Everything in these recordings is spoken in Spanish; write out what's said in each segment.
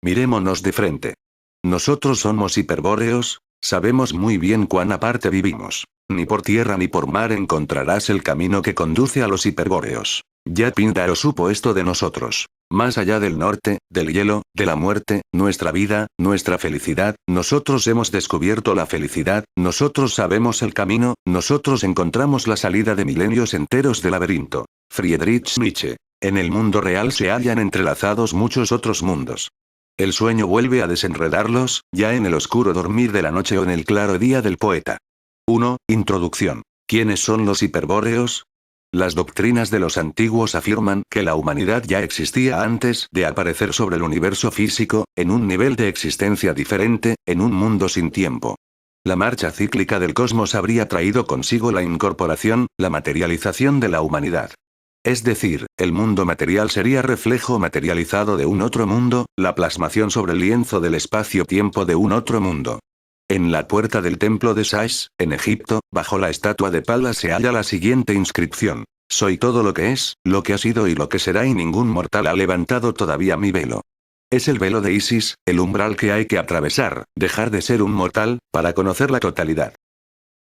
Mirémonos de frente. Nosotros somos hiperbóreos, sabemos muy bien cuán aparte vivimos. Ni por tierra ni por mar encontrarás el camino que conduce a los hiperbóreos. Ya Píndaro supo esto de nosotros. Más allá del norte, del hielo, de la muerte, nuestra vida, nuestra felicidad, nosotros hemos descubierto la felicidad, nosotros sabemos el camino, nosotros encontramos la salida de milenios enteros del laberinto. Friedrich Nietzsche. En el mundo real se hallan entrelazados muchos otros mundos. El sueño vuelve a desenredarlos, ya en el oscuro dormir de la noche o en el claro día del poeta. 1. Introducción. ¿Quiénes son los hiperbóreos? Las doctrinas de los antiguos afirman que la humanidad ya existía antes de aparecer sobre el universo físico, en un nivel de existencia diferente, en un mundo sin tiempo. La marcha cíclica del cosmos habría traído consigo la incorporación, la materialización de la humanidad. Es decir, el mundo material sería reflejo materializado de un otro mundo, la plasmación sobre el lienzo del espacio-tiempo de un otro mundo. En la puerta del templo de Sais, en Egipto, bajo la estatua de Palas se halla la siguiente inscripción: Soy todo lo que es, lo que ha sido y lo que será, y ningún mortal ha levantado todavía mi velo. Es el velo de Isis, el umbral que hay que atravesar, dejar de ser un mortal, para conocer la totalidad.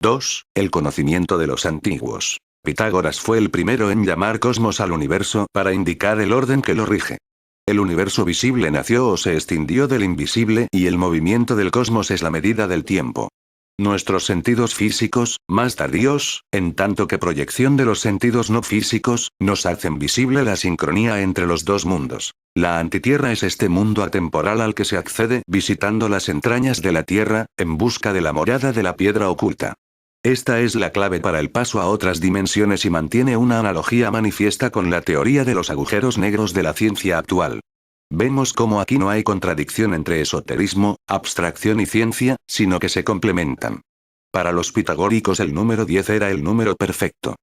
2. El conocimiento de los antiguos. Pitágoras fue el primero en llamar cosmos al universo para indicar el orden que lo rige. El universo visible nació o se extinguió del invisible y el movimiento del cosmos es la medida del tiempo. Nuestros sentidos físicos, más tardíos, en tanto que proyección de los sentidos no físicos, nos hacen visible la sincronía entre los dos mundos. La antitierra es este mundo atemporal al que se accede visitando las entrañas de la tierra, en busca de la morada de la piedra oculta. Esta es la clave para el paso a otras dimensiones y mantiene una analogía manifiesta con la teoría de los agujeros negros de la ciencia actual. Vemos cómo aquí no hay contradicción entre esoterismo, abstracción y ciencia, sino que se complementan. Para los pitagóricos el número 10 era el número perfecto.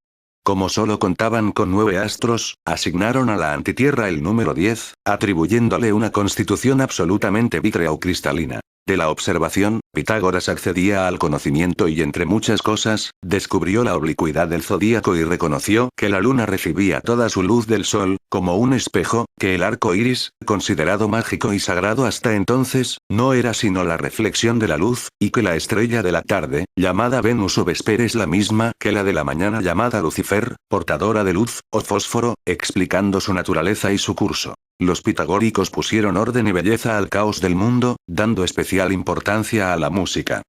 Como solo contaban con 9 astros, asignaron a la antitierra el número 10, atribuyéndole una constitución absolutamente vítrea o cristalina. De la observación, Pitágoras accedía al conocimiento y entre muchas cosas, descubrió la oblicuidad del zodíaco y reconoció que la luna recibía toda su luz del sol, como un espejo, que el arco iris, considerado mágico y sagrado hasta entonces, no era sino la reflexión de la luz, y que la estrella de la tarde, llamada Venus o Vesper, es la misma que la de la mañana llamada Lucifer, portadora de luz, o fósforo, explicando su naturaleza y su curso. Los pitagóricos pusieron orden y belleza al caos del mundo, dando especial importancia a la música.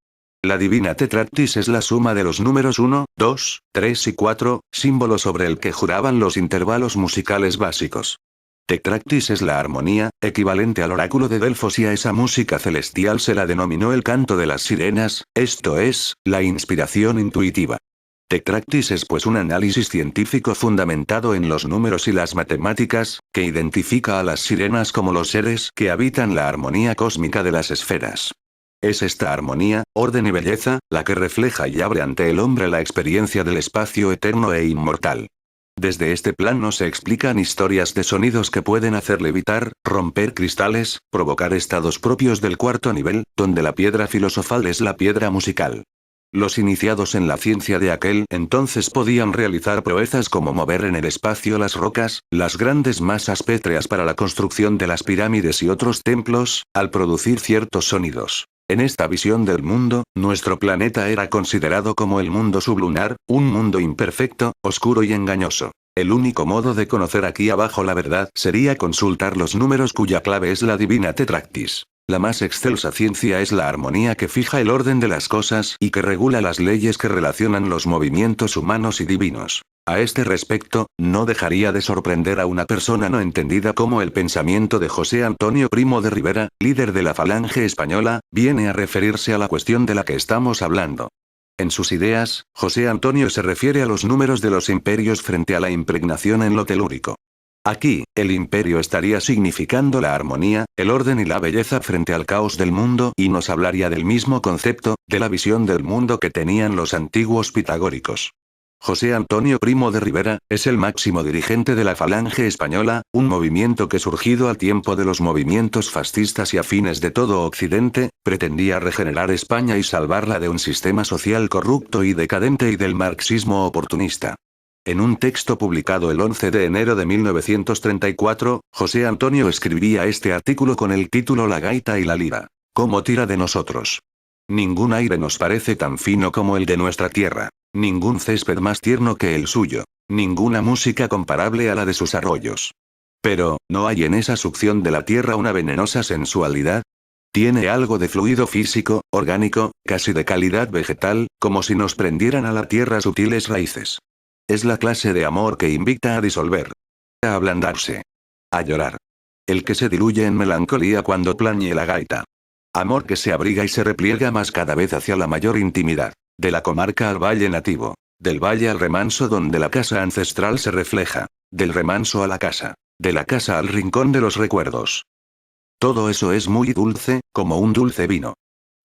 La divina tetractis es la suma de los números 1, 2, 3 y 4, símbolo sobre el que juraban los intervalos musicales básicos. Tetractis es la armonía, equivalente al oráculo de Delfos, y a esa música celestial se la denominó el canto de las sirenas, esto es, la inspiración intuitiva. Tetractis es pues un análisis científico fundamentado en los números y las matemáticas, que identifica a las sirenas como los seres que habitan la armonía cósmica de las esferas. Es esta armonía, orden y belleza, la que refleja y abre ante el hombre la experiencia del espacio eterno e inmortal. Desde este plano se explican historias de sonidos que pueden hacer levitar, romper cristales, provocar estados propios del cuarto nivel, donde la piedra filosofal es la piedra musical. Los iniciados en la ciencia de aquel entonces podían realizar proezas como mover en el espacio las rocas, las grandes masas pétreas para la construcción de las pirámides y otros templos, al producir ciertos sonidos. En esta visión del mundo, nuestro planeta era considerado como el mundo sublunar, un mundo imperfecto, oscuro y engañoso. El único modo de conocer aquí abajo la verdad sería consultar los números cuya clave es la divina tetractis. La más excelsa ciencia es la armonía que fija el orden de las cosas y que regula las leyes que relacionan los movimientos humanos y divinos. A este respecto, no dejaría de sorprender a una persona no entendida cómo el pensamiento de José Antonio Primo de Rivera, líder de la Falange Española, viene a referirse a la cuestión de la que estamos hablando. En sus ideas, José Antonio se refiere a los números de los imperios frente a la impregnación en lo telúrico. Aquí, el imperio estaría significando la armonía, el orden y la belleza frente al caos del mundo, y nos hablaría del mismo concepto, de la visión del mundo que tenían los antiguos pitagóricos. José Antonio Primo de Rivera, es el máximo dirigente de la Falange Española, un movimiento que surgido al tiempo de los movimientos fascistas y afines de todo Occidente, pretendía regenerar España y salvarla de un sistema social corrupto y decadente y del marxismo oportunista. En un texto publicado el 11 de enero de 1934, José Antonio escribía este artículo con el título La gaita y la lira. ¿Cómo tira de nosotros? Ningún aire nos parece tan fino como el de nuestra tierra. Ningún césped más tierno que el suyo. Ninguna música comparable a la de sus arroyos. Pero, ¿no hay en esa succión de la tierra una venenosa sensualidad? Tiene algo de fluido físico, orgánico, casi de calidad vegetal, como si nos prendieran a la tierra sutiles raíces. Es la clase de amor que invita a disolver. A ablandarse. A llorar. El que se diluye en melancolía cuando plañe la gaita. Amor que se abriga y se repliega más cada vez hacia la mayor intimidad. De la comarca al valle nativo. Del valle al remanso donde la casa ancestral se refleja. Del remanso a la casa. De la casa al rincón de los recuerdos. Todo eso es muy dulce, como un dulce vino.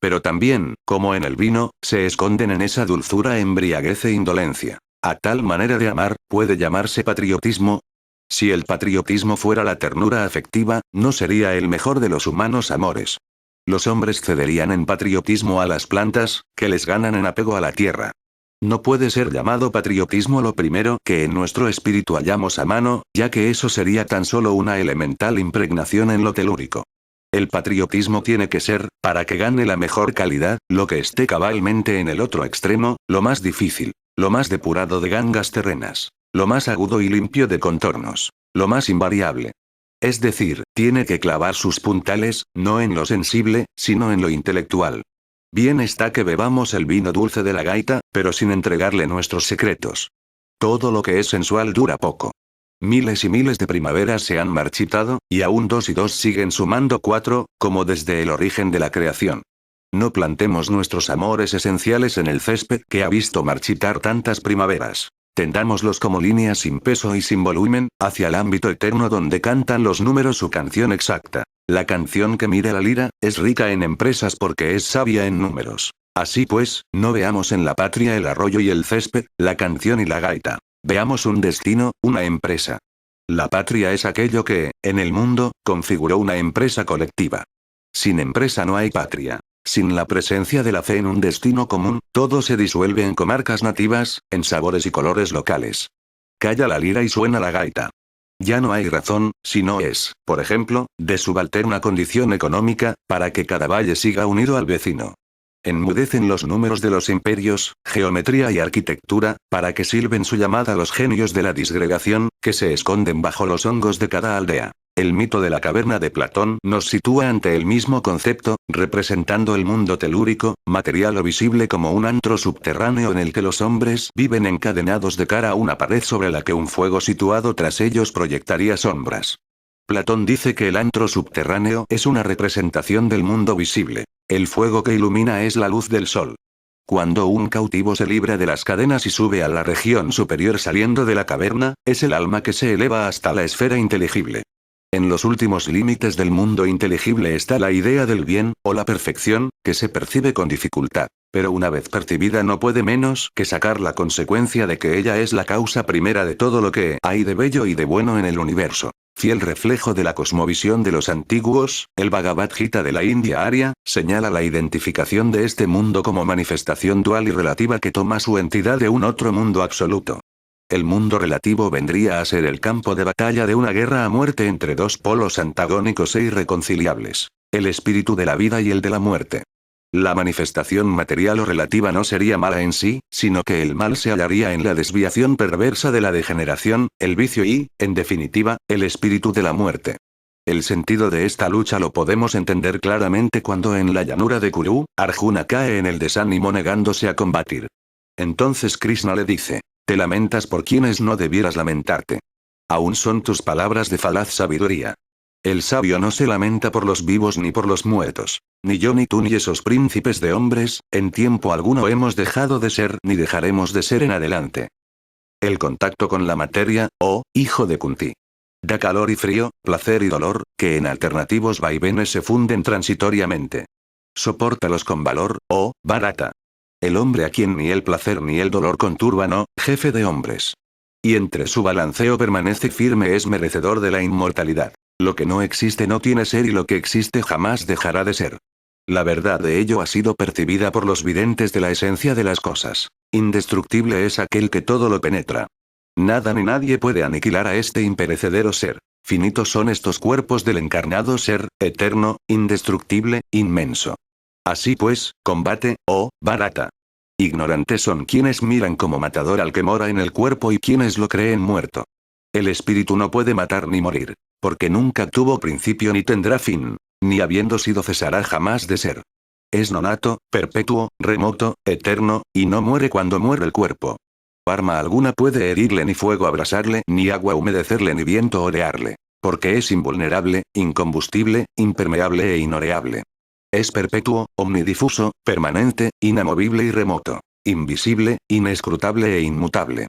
Pero también, como en el vino, se esconden en esa dulzura embriaguez e indolencia. A tal manera de amar, ¿puede llamarse patriotismo? Si el patriotismo fuera la ternura afectiva, no sería el mejor de los humanos amores. Los hombres cederían en patriotismo a las plantas, que les ganan en apego a la tierra. No puede ser llamado patriotismo lo primero que en nuestro espíritu hallamos a mano, ya que eso sería tan solo una elemental impregnación en lo telúrico. El patriotismo tiene que ser, para que gane la mejor calidad, lo que esté cabalmente en el otro extremo, lo más difícil. Lo más depurado de gangas terrenas. Lo más agudo y limpio de contornos. Lo más invariable. Es decir, tiene que clavar sus puntales, no en lo sensible, sino en lo intelectual. Bien está que bebamos el vino dulce de la gaita, pero sin entregarle nuestros secretos. Todo lo que es sensual dura poco. Miles y miles de primaveras se han marchitado, y aún 2 y 2 siguen sumando 4, como desde el origen de la creación. No plantemos nuestros amores esenciales en el césped que ha visto marchitar tantas primaveras. Tendámoslos como líneas sin peso y sin volumen, hacia el ámbito eterno donde cantan los números su canción exacta. La canción que mide la lira, es rica en empresas porque es sabia en números. Así pues, no veamos en la patria el arroyo y el césped, la canción y la gaita. Veamos un destino, una empresa. La patria es aquello que, en el mundo, configuró una empresa colectiva. Sin empresa no hay patria. Sin la presencia de la fe en un destino común, todo se disuelve en comarcas nativas, en sabores y colores locales. Calla la lira y suena la gaita. Ya no hay razón, si no es, por ejemplo, de subalterna condición económica, para que cada valle siga unido al vecino. Enmudecen los números de los imperios, geometría y arquitectura, para que silben su llamada los genios de la disgregación, que se esconden bajo los hongos de cada aldea. El mito de la caverna de Platón nos sitúa ante el mismo concepto, representando el mundo telúrico, material o visible como un antro subterráneo en el que los hombres viven encadenados de cara a una pared sobre la que un fuego situado tras ellos proyectaría sombras. Platón dice que el antro subterráneo es una representación del mundo visible. El fuego que ilumina es la luz del sol. Cuando un cautivo se libra de las cadenas y sube a la región superior saliendo de la caverna, es el alma que se eleva hasta la esfera inteligible. En los últimos límites del mundo inteligible está la idea del bien, o la perfección, que se percibe con dificultad, pero una vez percibida no puede menos que sacar la consecuencia de que ella es la causa primera de todo lo que hay de bello y de bueno en el universo. Fiel reflejo de la cosmovisión de los antiguos, el Bhagavad Gita de la India Arya, señala la identificación de este mundo como manifestación dual y relativa que toma su entidad de un otro mundo absoluto. El mundo relativo vendría a ser el campo de batalla de una guerra a muerte entre dos polos antagónicos e irreconciliables, el espíritu de la vida y el de la muerte. La manifestación material o relativa no sería mala en sí, sino que el mal se hallaría en la desviación perversa de la degeneración, el vicio y, en definitiva, el espíritu de la muerte. El sentido de esta lucha lo podemos entender claramente cuando en la llanura de Kuru, Arjuna cae en el desánimo negándose a combatir. Entonces Krishna le dice: te lamentas por quienes no debieras lamentarte. Aún son tus palabras de falaz sabiduría. El sabio no se lamenta por los vivos ni por los muertos. Ni yo ni tú ni esos príncipes de hombres, en tiempo alguno hemos dejado de ser ni dejaremos de ser en adelante. El contacto con la materia, oh, hijo de Kunti. Da calor y frío, placer y dolor, que en alternativos vaivenes se funden transitoriamente. Sopórtalos con valor, oh, Bharata. El hombre a quien ni el placer ni el dolor conturban, oh, jefe de hombres. Y entre su balanceo permanece firme es merecedor de la inmortalidad. Lo que no existe no tiene ser y lo que existe jamás dejará de ser. La verdad de ello ha sido percibida por los videntes de la esencia de las cosas. Indestructible es aquel que todo lo penetra. Nada ni nadie puede aniquilar a este imperecedero ser. Finitos son estos cuerpos del encarnado ser, eterno, indestructible, inmenso. Así pues, combate, oh, Bharata. Ignorantes son quienes miran como matador al que mora en el cuerpo y quienes lo creen muerto. El espíritu no puede matar ni morir, porque nunca tuvo principio ni tendrá fin, ni habiendo sido cesará jamás de ser. Es nonato, perpetuo, remoto, eterno, y no muere cuando muere el cuerpo. Arma alguna puede herirle ni fuego abrasarle, ni agua humedecerle ni viento orearle. Porque es invulnerable, incombustible, impermeable e inoreable. Es perpetuo, omnidifuso, permanente, inamovible y remoto. Invisible, inescrutable e inmutable.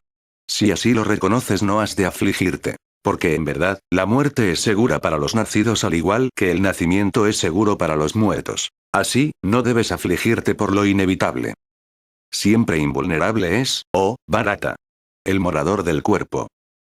Si así lo reconoces no has de afligirte. Porque en verdad, la muerte es segura para los nacidos al igual que el nacimiento es seguro para los muertos. Así, no debes afligirte por lo inevitable. Siempre invulnerable es, oh, Bharata. El morador del cuerpo.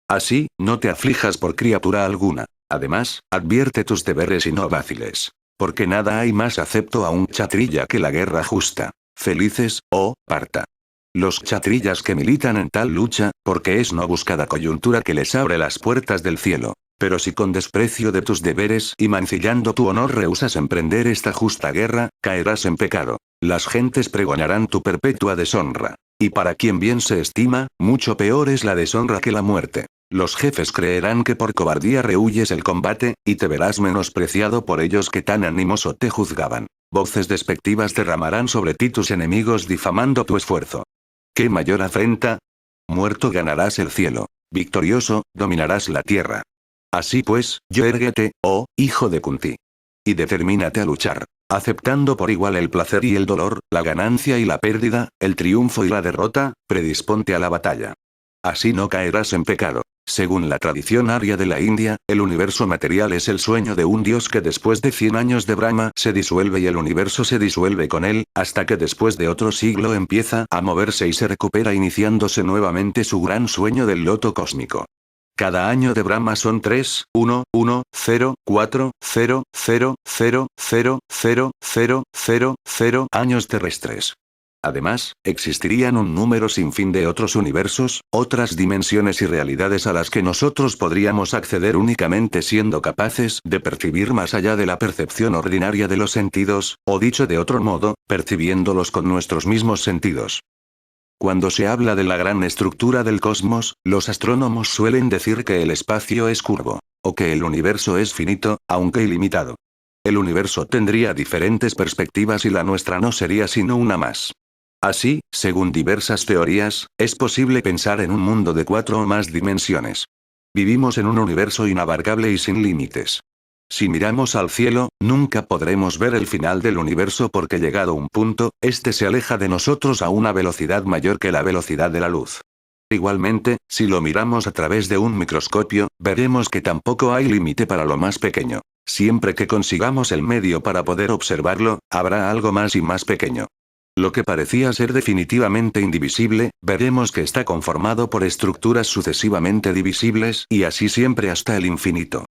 Así, no te aflijas por criatura alguna. Además, advierte tus deberes y no vaciles. Porque nada hay más acepto a un kshatriya que la guerra justa. Felices, oh, Partha. Los kshatriyas que militan en tal lucha, porque es no buscada coyuntura que les abre las puertas del cielo. Pero si con desprecio de tus deberes y mancillando tu honor rehusas emprender esta justa guerra, caerás en pecado. Las gentes pregonarán tu perpetua deshonra. Y para quien bien se estima, mucho peor es la deshonra que la muerte. Los jefes creerán que por cobardía rehuyes el combate, y te verás menospreciado por ellos que tan animoso te juzgaban. Voces despectivas derramarán sobre ti tus enemigos difamando tu esfuerzo. ¿Qué mayor afrenta? Muerto ganarás el cielo. Victorioso, dominarás la tierra. Así pues, érguete, oh, hijo de Kunti. Y determínate a luchar, aceptando por igual el placer y el dolor, la ganancia y la pérdida, el triunfo y la derrota, predisponte a la batalla. Así no caerás en pecado. Según la tradición aria de la India, el universo material es el sueño de un dios que después de 100 años de Brahma se disuelve y el universo se disuelve con él, hasta que después de otro siglo empieza a moverse y se recupera iniciándose nuevamente su gran sueño del loto cósmico. Cada año de Brahma son 3, 1, 1, 0, 4, 0, 0, 0, 0, 0, 0, 0, 0 años terrestres. Además, existirían un número sin fin de otros universos, otras dimensiones y realidades a las que nosotros podríamos acceder únicamente siendo capaces de percibir más allá de la percepción ordinaria de los sentidos, o dicho de otro modo, percibiéndolos con nuestros mismos sentidos. Cuando se habla de la gran estructura del cosmos, los astrónomos suelen decir que el espacio es curvo, o que el universo es finito, aunque ilimitado. El universo tendría diferentes perspectivas y la nuestra no sería sino una más. Así, según diversas teorías, es posible pensar en un mundo de 4 o más dimensiones. Vivimos en un universo inabarcable y sin límites. Si miramos al cielo, nunca podremos ver el final del universo porque llegado un punto, este se aleja de nosotros a una velocidad mayor que la velocidad de la luz. Igualmente, si lo miramos a través de un microscopio, veremos que tampoco hay límite para lo más pequeño. Siempre que consigamos el medio para poder observarlo, habrá algo más y más pequeño. Lo que parecía ser definitivamente indivisible, veremos que está conformado por estructuras sucesivamente divisibles y así siempre hasta el infinito.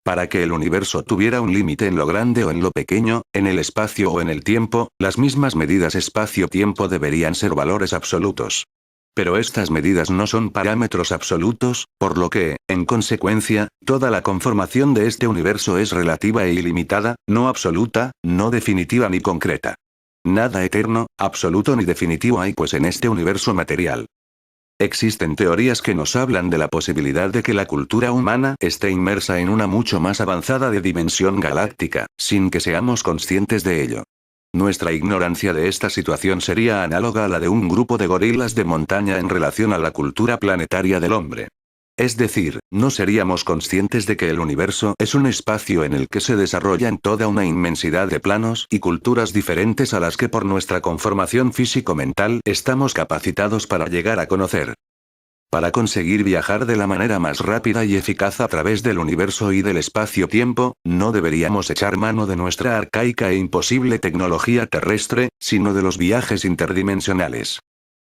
Para que el universo tuviera un límite en lo grande o en lo pequeño, en el espacio o en el tiempo, las mismas medidas espacio-tiempo deberían ser valores absolutos. Pero estas medidas no son parámetros absolutos, por lo que, en consecuencia, toda la conformación de este universo es relativa e ilimitada, no absoluta, no definitiva ni concreta. Nada eterno, absoluto ni definitivo hay pues en este universo material. Existen teorías que nos hablan de la posibilidad de que la cultura humana esté inmersa en una mucho más avanzada de dimensión galáctica, sin que seamos conscientes de ello. Nuestra ignorancia de esta situación sería análoga a la de un grupo de gorilas de montaña en relación a la cultura planetaria del hombre. Es decir, no seríamos conscientes de que el universo es un espacio en el que se desarrollan toda una inmensidad de planos y culturas diferentes a las que por nuestra conformación físico-mental estamos capacitados para llegar a conocer. Para conseguir viajar de la manera más rápida y eficaz a través del universo y del espacio-tiempo, no deberíamos echar mano de nuestra arcaica e imposible tecnología terrestre, sino de los viajes interdimensionales.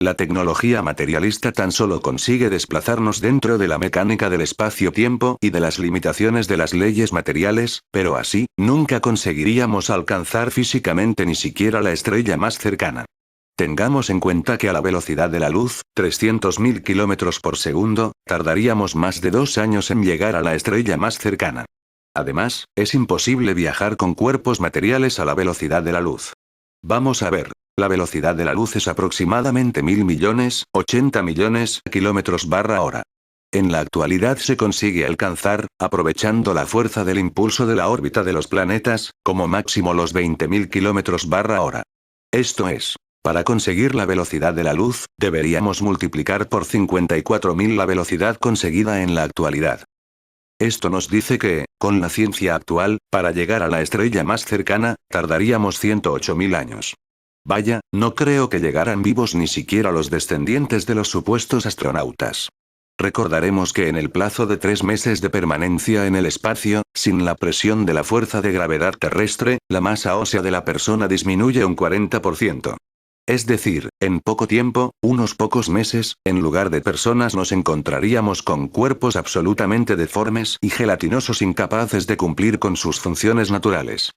La tecnología materialista tan solo consigue desplazarnos dentro de la mecánica del espacio-tiempo y de las limitaciones de las leyes materiales, pero así, nunca conseguiríamos alcanzar físicamente ni siquiera la estrella más cercana. Tengamos en cuenta que a la velocidad de la luz, 300.000 kilómetros por segundo, tardaríamos más de 2 años en llegar a la estrella más cercana. Además, es imposible viajar con cuerpos materiales a la velocidad de la luz. Vamos a ver. La velocidad de la luz es aproximadamente 1.000 millones, 80 millones, kilómetros/hora. En la actualidad se consigue alcanzar, aprovechando la fuerza del impulso de la órbita de los planetas, como máximo los 20.000 kilómetros/hora. Esto es. Para conseguir la velocidad de la luz, deberíamos multiplicar por 54.000 la velocidad conseguida en la actualidad. Esto nos dice que, con la ciencia actual, para llegar a la estrella más cercana, tardaríamos 108.000 años. Vaya, no creo que llegaran vivos ni siquiera los descendientes de los supuestos astronautas. Recordaremos que en el plazo de 3 meses de permanencia en el espacio, sin la presión de la fuerza de gravedad terrestre, la masa ósea de la persona disminuye un 40%. Es decir, en poco tiempo, unos pocos meses, en lugar de personas nos encontraríamos con cuerpos absolutamente deformes y gelatinosos incapaces de cumplir con sus funciones naturales.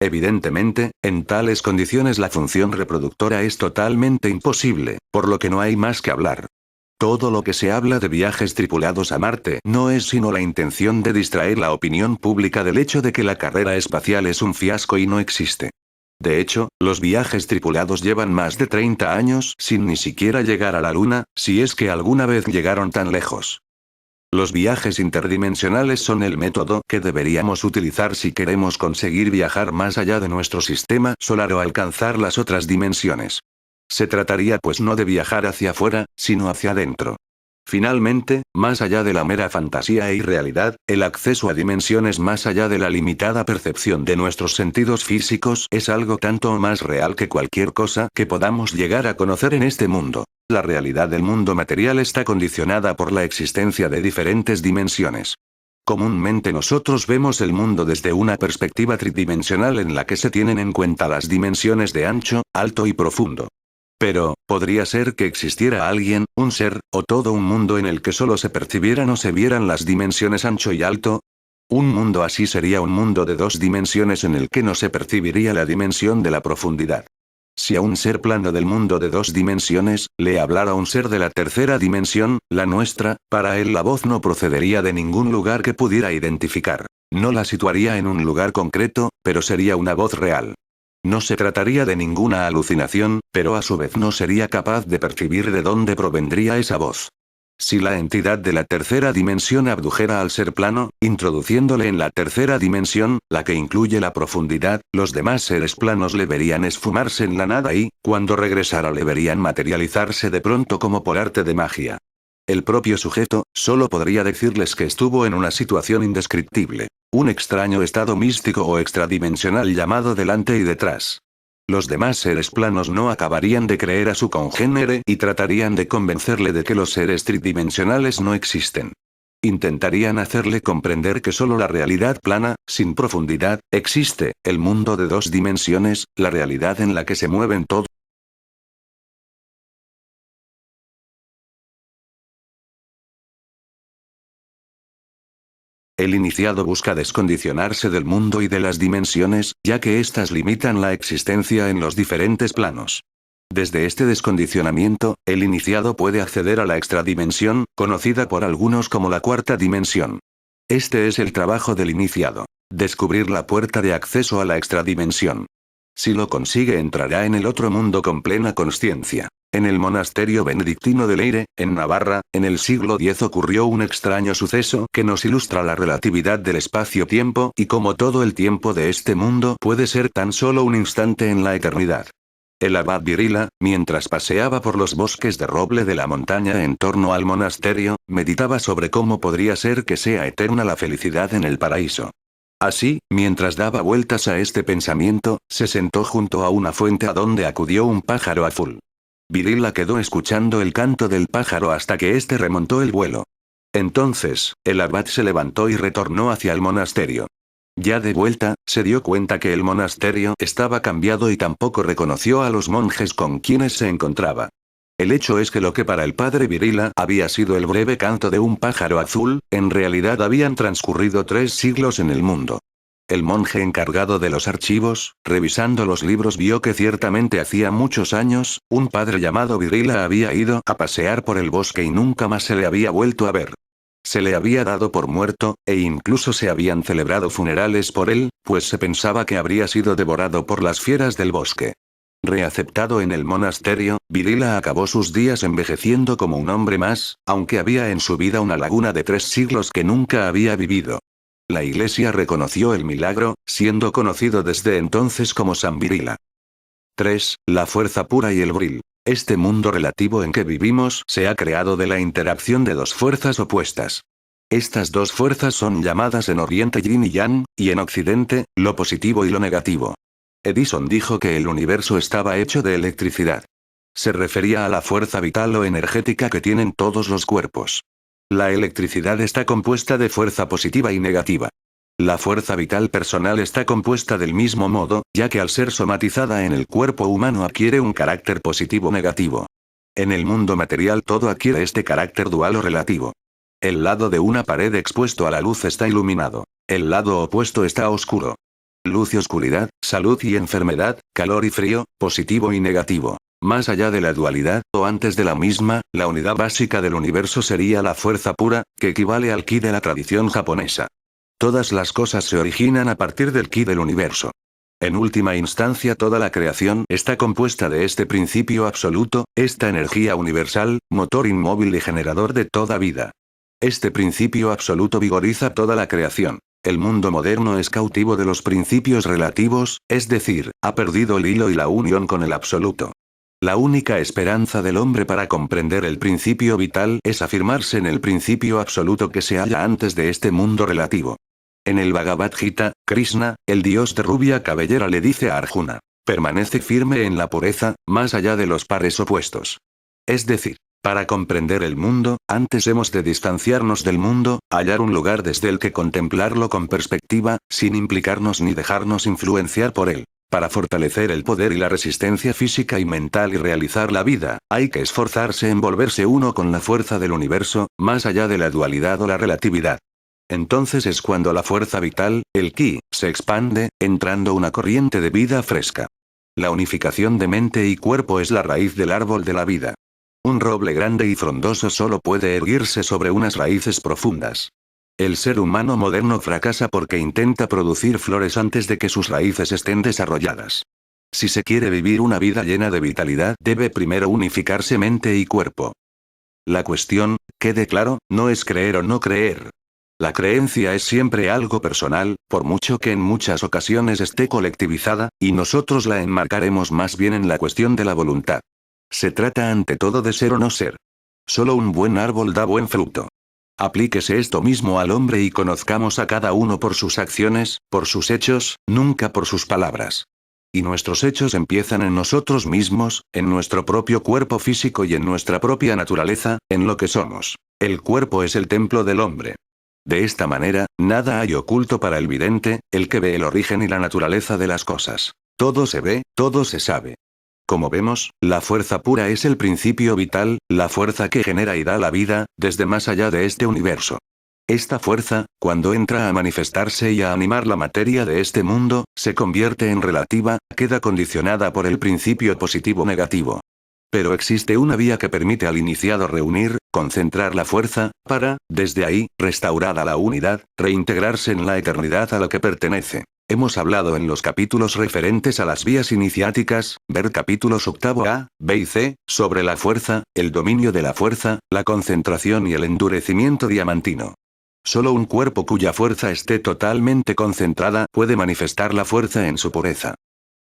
Evidentemente, en tales condiciones la función reproductora es totalmente imposible, por lo que no hay más que hablar. Todo lo que se habla de viajes tripulados a Marte no es sino la intención de distraer la opinión pública del hecho de que la carrera espacial es un fiasco y no existe. De hecho, los viajes tripulados llevan más de 30 años sin ni siquiera llegar a la Luna, si es que alguna vez llegaron tan lejos. Los viajes interdimensionales son el método que deberíamos utilizar si queremos conseguir viajar más allá de nuestro sistema solar o alcanzar las otras dimensiones. Se trataría pues no de viajar hacia afuera, sino hacia adentro. Finalmente, más allá de la mera fantasía e irrealidad, el acceso a dimensiones más allá de la limitada percepción de nuestros sentidos físicos es algo tanto o más real que cualquier cosa que podamos llegar a conocer en este mundo. La realidad del mundo material está condicionada por la existencia de diferentes dimensiones. Comúnmente nosotros vemos el mundo desde una perspectiva tridimensional en la que se tienen en cuenta las dimensiones de ancho, alto y profundo. Pero, ¿podría ser que existiera alguien, un ser, o todo un mundo en el que solo se percibieran o se vieran las dimensiones ancho y alto? Un mundo así sería un mundo de 2 dimensiones en el que no se percibiría la dimensión de la profundidad. Si a un ser plano del mundo de 2 dimensiones, le hablara un ser de la tercera dimensión, la nuestra, para él la voz no procedería de ningún lugar que pudiera identificar. No la situaría en un lugar concreto, pero sería una voz real. No se trataría de ninguna alucinación, pero a su vez no sería capaz de percibir de dónde provendría esa voz. Si la entidad de la tercera dimensión abdujera al ser plano, introduciéndole en la tercera dimensión, la que incluye la profundidad, los demás seres planos le verían esfumarse en la nada y, cuando regresara le verían materializarse de pronto como por arte de magia. El propio sujeto, solo podría decirles que estuvo en una situación indescriptible. Un extraño estado místico o extradimensional llamado delante y detrás. Los demás seres planos no acabarían de creer a su congénere y tratarían de convencerle de que los seres tridimensionales no existen. Intentarían hacerle comprender que solo la realidad plana, sin profundidad, existe, el mundo de 2 dimensiones, la realidad en la que se mueven todos. El iniciado busca descondicionarse del mundo y de las dimensiones, ya que éstas limitan la existencia en los diferentes planos. Desde este descondicionamiento, el iniciado puede acceder a la extradimensión, conocida por algunos como la cuarta dimensión. Este es el trabajo del iniciado. Descubrir la puerta de acceso a la extradimensión. Si lo consigue entrará en el otro mundo con plena consciencia. En el monasterio benedictino de Leyre, en Navarra, en el siglo X ocurrió un extraño suceso que nos ilustra la relatividad del espacio-tiempo y cómo todo el tiempo de este mundo puede ser tan solo un instante en la eternidad. El abad Virila, mientras paseaba por los bosques de roble de la montaña en torno al monasterio, meditaba sobre cómo podría ser que sea eterna la felicidad en el paraíso. Así, mientras daba vueltas a este pensamiento, se sentó junto a una fuente a donde acudió un pájaro azul. Virila quedó escuchando el canto del pájaro hasta que éste remontó el vuelo. Entonces, el abad se levantó y retornó hacia el monasterio. Ya de vuelta, se dio cuenta que el monasterio estaba cambiado y tampoco reconoció a los monjes con quienes se encontraba. El hecho es que lo que para el padre Virila había sido el breve canto de un pájaro azul, en realidad habían transcurrido 3 siglos en el mundo. El monje encargado de los archivos, revisando los libros, vio que ciertamente hacía muchos años, un padre llamado Virila había ido a pasear por el bosque y nunca más se le había vuelto a ver. Se le había dado por muerto, e incluso se habían celebrado funerales por él, pues se pensaba que habría sido devorado por las fieras del bosque. Reaceptado en el monasterio, Virila acabó sus días envejeciendo como un hombre más, aunque había en su vida una laguna de 3 siglos que nunca había vivido. La iglesia reconoció el milagro, siendo conocido desde entonces como San Virila. 3. La fuerza pura y el Vril. Este mundo relativo en que vivimos se ha creado de la interacción de dos fuerzas opuestas. Estas dos fuerzas son llamadas en Oriente Yin y Yang, y en Occidente, lo positivo y lo negativo. Edison dijo que el universo estaba hecho de electricidad. Se refería a la fuerza vital o energética que tienen todos los cuerpos. La electricidad está compuesta de fuerza positiva y negativa. La fuerza vital personal está compuesta del mismo modo, ya que al ser somatizada en el cuerpo humano adquiere un carácter positivo o negativo. En el mundo material todo adquiere este carácter dual o relativo. El lado de una pared expuesto a la luz está iluminado. El lado opuesto está oscuro. Luz y oscuridad, salud y enfermedad, calor y frío, positivo y negativo. Más allá de la dualidad, o antes de la misma, la unidad básica del universo sería la fuerza pura, que equivale al ki de la tradición japonesa. Todas las cosas se originan a partir del ki del universo. En última instancia toda la creación está compuesta de este principio absoluto, esta energía universal, motor inmóvil y generador de toda vida. Este principio absoluto vigoriza toda la creación. El mundo moderno es cautivo de los principios relativos, es decir, ha perdido el hilo y la unión con el absoluto. La única esperanza del hombre para comprender el principio vital es afirmarse en el principio absoluto que se halla antes de este mundo relativo. En el Bhagavad Gita, Krishna, el dios de rubia cabellera, le dice a Arjuna: permanece firme en la pureza, más allá de los pares opuestos. Es decir, para comprender el mundo, antes hemos de distanciarnos del mundo, hallar un lugar desde el que contemplarlo con perspectiva, sin implicarnos ni dejarnos influenciar por él. Para fortalecer el poder y la resistencia física y mental y realizar la vida, hay que esforzarse en volverse uno con la fuerza del universo, más allá de la dualidad o la relatividad. Entonces es cuando la fuerza vital, el ki, se expande, entrando una corriente de vida fresca. La unificación de mente y cuerpo es la raíz del árbol de la vida. Un roble grande y frondoso solo puede erguirse sobre unas raíces profundas. El ser humano moderno fracasa porque intenta producir flores antes de que sus raíces estén desarrolladas. Si se quiere vivir una vida llena de vitalidad, debe primero unificarse mente y cuerpo. La cuestión, quede claro, no es creer o no creer. La creencia es siempre algo personal, por mucho que en muchas ocasiones esté colectivizada, y nosotros la enmarcaremos más bien en la cuestión de la voluntad. Se trata ante todo de ser o no ser. Solo un buen árbol da buen fruto. Aplíquese esto mismo al hombre y conozcamos a cada uno por sus acciones, por sus hechos, nunca por sus palabras. Y nuestros hechos empiezan en nosotros mismos, en nuestro propio cuerpo físico y en nuestra propia naturaleza, en lo que somos. El cuerpo es el templo del hombre. De esta manera, nada hay oculto para el vidente, el que ve el origen y la naturaleza de las cosas. Todo se ve, todo se sabe. Como vemos, la fuerza pura es el principio vital, la fuerza que genera y da la vida, desde más allá de este universo. Esta fuerza, cuando entra a manifestarse y a animar la materia de este mundo, se convierte en relativa, queda condicionada por el principio positivo-negativo. Pero existe una vía que permite al iniciado reunir, concentrar la fuerza, para, desde ahí, restaurada la unidad, reintegrarse en la eternidad a la que pertenece. Hemos hablado en los capítulos referentes a las vías iniciáticas, ver capítulos 8a, b y c, sobre la fuerza, el dominio de la fuerza, la concentración y el endurecimiento diamantino. Solo un cuerpo cuya fuerza esté totalmente concentrada puede manifestar la fuerza en su pureza.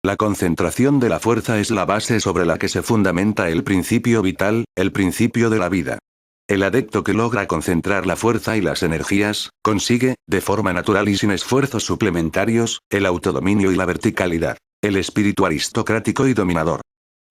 La concentración de la fuerza es la base sobre la que se fundamenta el principio vital, el principio de la vida. El adepto que logra concentrar la fuerza y las energías, consigue, de forma natural y sin esfuerzos suplementarios, el autodominio y la verticalidad, el espíritu aristocrático y dominador.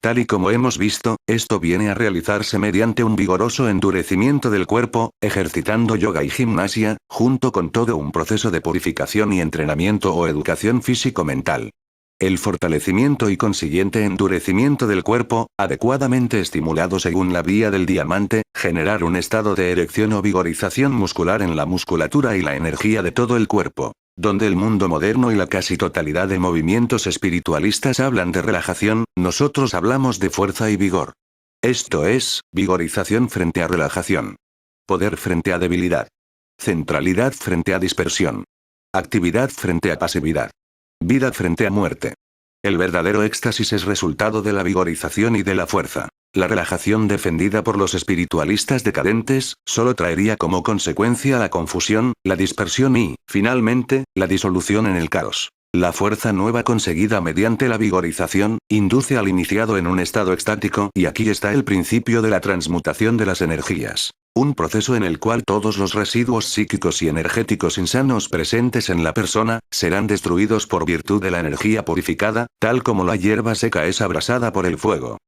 Tal y como hemos visto, esto viene a realizarse mediante un vigoroso endurecimiento del cuerpo, ejercitando yoga y gimnasia, junto con todo un proceso de purificación y entrenamiento o educación físico-mental. El fortalecimiento y consiguiente endurecimiento del cuerpo, adecuadamente estimulado según la vía del diamante, generar un estado de erección o vigorización muscular en la musculatura y la energía de todo el cuerpo. Donde el mundo moderno y la casi totalidad de movimientos espiritualistas hablan de relajación, nosotros hablamos de fuerza y vigor. Esto es, vigorización frente a relajación. Poder frente a debilidad. Centralidad frente a dispersión. Actividad frente a pasividad. Vida frente a muerte. El verdadero éxtasis es resultado de la vigorización y de la fuerza. La relajación defendida por los espiritualistas decadentes, solo traería como consecuencia la confusión, la dispersión y, finalmente, la disolución en el caos. La fuerza nueva conseguida mediante la vigorización, induce al iniciado en un estado extático y aquí está el principio de la transmutación de las energías. Un proceso en el cual todos los residuos psíquicos y energéticos insanos presentes en la persona, serán destruidos por virtud de la energía purificada, tal como la hierba seca es abrasada por el fuego.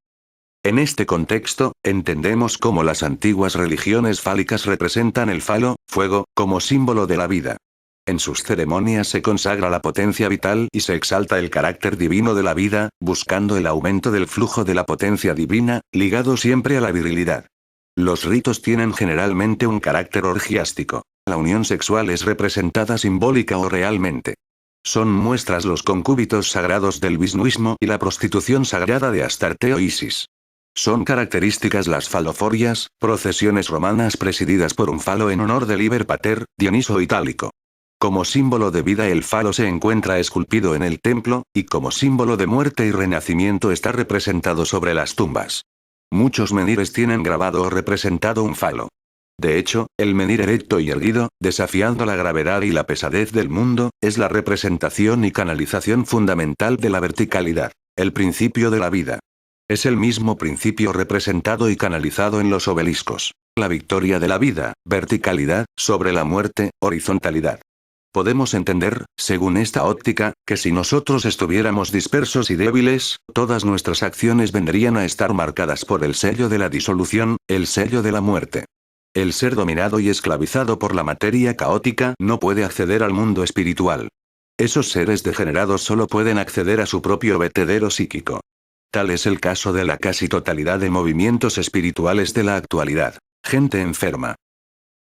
En este contexto, entendemos cómo las antiguas religiones fálicas representan el falo, fuego, como símbolo de la vida. En sus ceremonias se consagra la potencia vital y se exalta el carácter divino de la vida, buscando el aumento del flujo de la potencia divina, ligado siempre a la virilidad. Los ritos tienen generalmente un carácter orgiástico. La unión sexual es representada simbólica o realmente. Son muestras los concúbitos sagrados del visnuismo y la prostitución sagrada de Astarte o Isis. Son características las faloforias, procesiones romanas presididas por un falo en honor del Liber Pater, Dioniso Itálico. Como símbolo de vida el falo se encuentra esculpido en el templo, y como símbolo de muerte y renacimiento está representado sobre las tumbas. Muchos menires tienen grabado o representado un falo. De hecho, el menhir erecto y erguido, desafiando la gravedad y la pesadez del mundo, es la representación y canalización fundamental de la verticalidad, el principio de la vida. Es el mismo principio representado y canalizado en los obeliscos. La victoria de la vida, verticalidad, sobre la muerte, horizontalidad. Podemos entender, según esta óptica, que si nosotros estuviéramos dispersos y débiles, todas nuestras acciones vendrían a estar marcadas por el sello de la disolución, el sello de la muerte. El ser dominado y esclavizado por la materia caótica no puede acceder al mundo espiritual. Esos seres degenerados solo pueden acceder a su propio vertedero psíquico. Tal es el caso de la casi totalidad de movimientos espirituales de la actualidad. Gente enferma.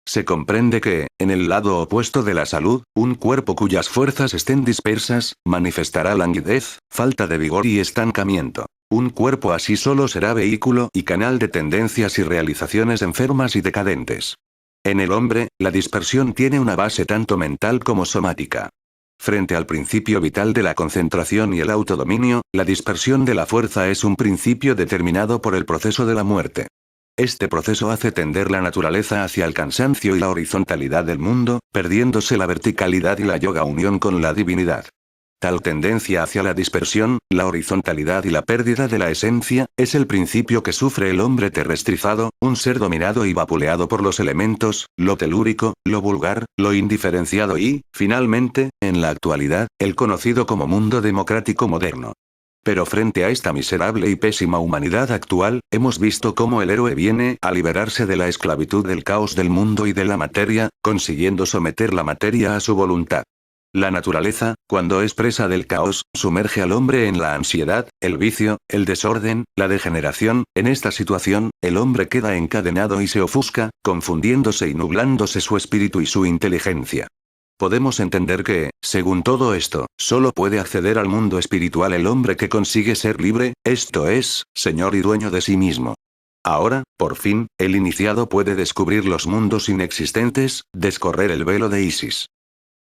Se comprende que, en el lado opuesto de la salud, un cuerpo cuyas fuerzas estén dispersas, manifestará languidez, falta de vigor y estancamiento. Un cuerpo así solo será vehículo y canal de tendencias y realizaciones enfermas y decadentes. En el hombre, la dispersión tiene una base tanto mental como somática. Frente al principio vital de la concentración y el autodominio, la dispersión de la fuerza es un principio determinado por el proceso de la muerte. Este proceso hace tender la naturaleza hacia el cansancio y la horizontalidad del mundo, perdiéndose la verticalidad y la yoga unión con la divinidad. Tal tendencia hacia la dispersión, la horizontalidad y la pérdida de la esencia, es el principio que sufre el hombre terrestrizado, un ser dominado y vapuleado por los elementos, lo telúrico, lo vulgar, lo indiferenciado y, finalmente, en la actualidad, el conocido como mundo democrático moderno. Pero frente a esta miserable y pésima humanidad actual, hemos visto cómo el héroe viene a liberarse de la esclavitud del caos del mundo y de la materia, consiguiendo someter la materia a su voluntad. La naturaleza, cuando es presa del caos, sumerge al hombre en la ansiedad, el vicio, el desorden, la degeneración. En esta situación, el hombre queda encadenado y se ofusca, confundiéndose y nublándose su espíritu y su inteligencia. Podemos entender que, según todo esto, solo puede acceder al mundo espiritual el hombre que consigue ser libre, esto es, señor y dueño de sí mismo. Ahora, por fin, el iniciado puede descubrir los mundos inexistentes, descorrer el velo de Isis.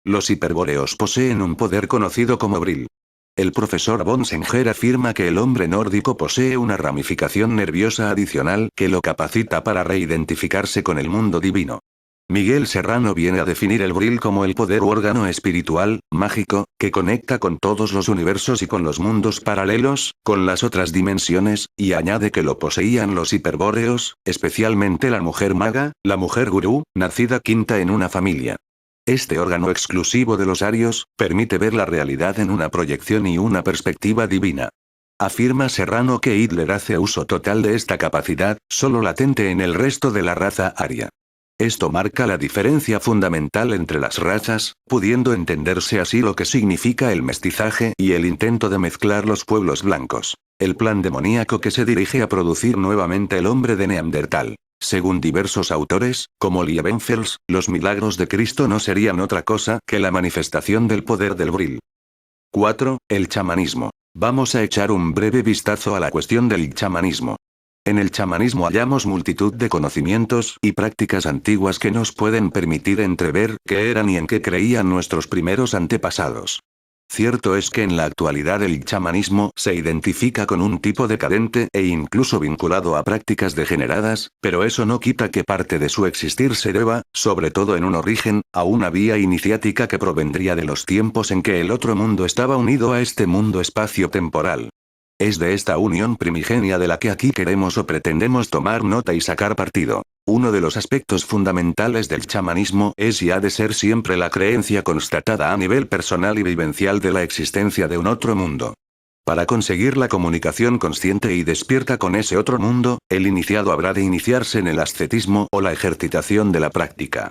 Los hiperbóreos poseen un poder conocido como Vril. El profesor von Senger afirma que el hombre nórdico posee una ramificación nerviosa adicional que lo capacita para reidentificarse con el mundo divino. Miguel Serrano viene a definir el Vril como el poder u órgano espiritual, mágico, que conecta con todos los universos y con los mundos paralelos, con las otras dimensiones, y añade que lo poseían los hiperbóreos, especialmente la mujer maga, la mujer gurú, nacida quinta en una familia. Este órgano exclusivo de los arios, permite ver la realidad en una proyección y una perspectiva divina. Afirma Serrano que Hitler hace uso total de esta capacidad, solo latente en el resto de la raza aria. Esto marca la diferencia fundamental entre las razas, pudiendo entenderse así lo que significa el mestizaje y el intento de mezclar los pueblos blancos. El plan demoníaco que se dirige a producir nuevamente el hombre de Neandertal. Según diversos autores, como Liebenfels, los milagros de Cristo no serían otra cosa que la manifestación del poder del Vril. 4. El chamanismo. Vamos a echar un breve vistazo a la cuestión del chamanismo. En el chamanismo hallamos multitud de conocimientos y prácticas antiguas que nos pueden permitir entrever qué eran y en qué creían nuestros primeros antepasados. Cierto es que en la actualidad el chamanismo se identifica con un tipo decadente e incluso vinculado a prácticas degeneradas, pero eso no quita que parte de su existir se deba, sobre todo en un origen, a una vía iniciática que provendría de los tiempos en que el otro mundo estaba unido a este mundo espacio-temporal. Es de esta unión primigenia de la que aquí queremos o pretendemos tomar nota y sacar partido. Uno de los aspectos fundamentales del chamanismo es y ha de ser siempre la creencia constatada a nivel personal y vivencial de la existencia de un otro mundo. Para conseguir la comunicación consciente y despierta con ese otro mundo, el iniciado habrá de iniciarse en el ascetismo o la ejercitación de la práctica.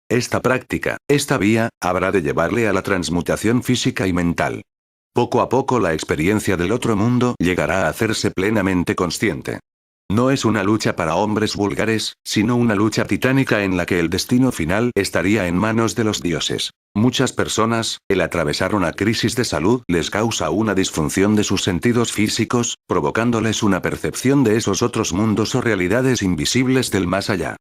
Esta práctica, esta vía, habrá de llevarle a la transmutación física y mental. Poco a poco la experiencia del otro mundo llegará a hacerse plenamente consciente. No es una lucha para hombres vulgares, sino una lucha titánica en la que el destino final estaría en manos de los dioses. Muchas personas, el atravesar una crisis de salud les causa una disfunción de sus sentidos físicos, provocándoles una percepción de esos otros mundos o realidades invisibles del más allá.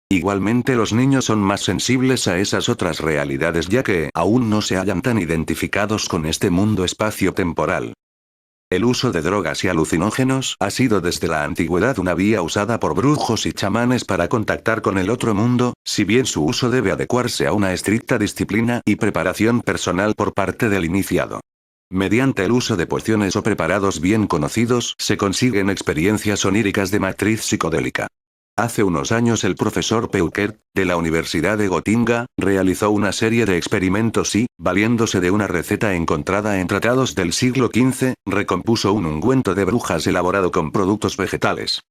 Igualmente los niños son más sensibles a esas otras realidades ya que aún no se hallan tan identificados con este mundo espacio-temporal. El uso de drogas y alucinógenos ha sido desde la antigüedad una vía usada por brujos y chamanes para contactar con el otro mundo, si bien su uso debe adecuarse a una estricta disciplina y preparación personal por parte del iniciado. Mediante el uso de pociones o preparados bien conocidos se consiguen experiencias oníricas de matriz psicodélica. Hace unos años el profesor Peukert, de la Universidad de Gotinga, realizó una serie de experimentos y, valiéndose de una receta encontrada en tratados del siglo XV, recompuso un ungüento de brujas elaborado con productos vegetales.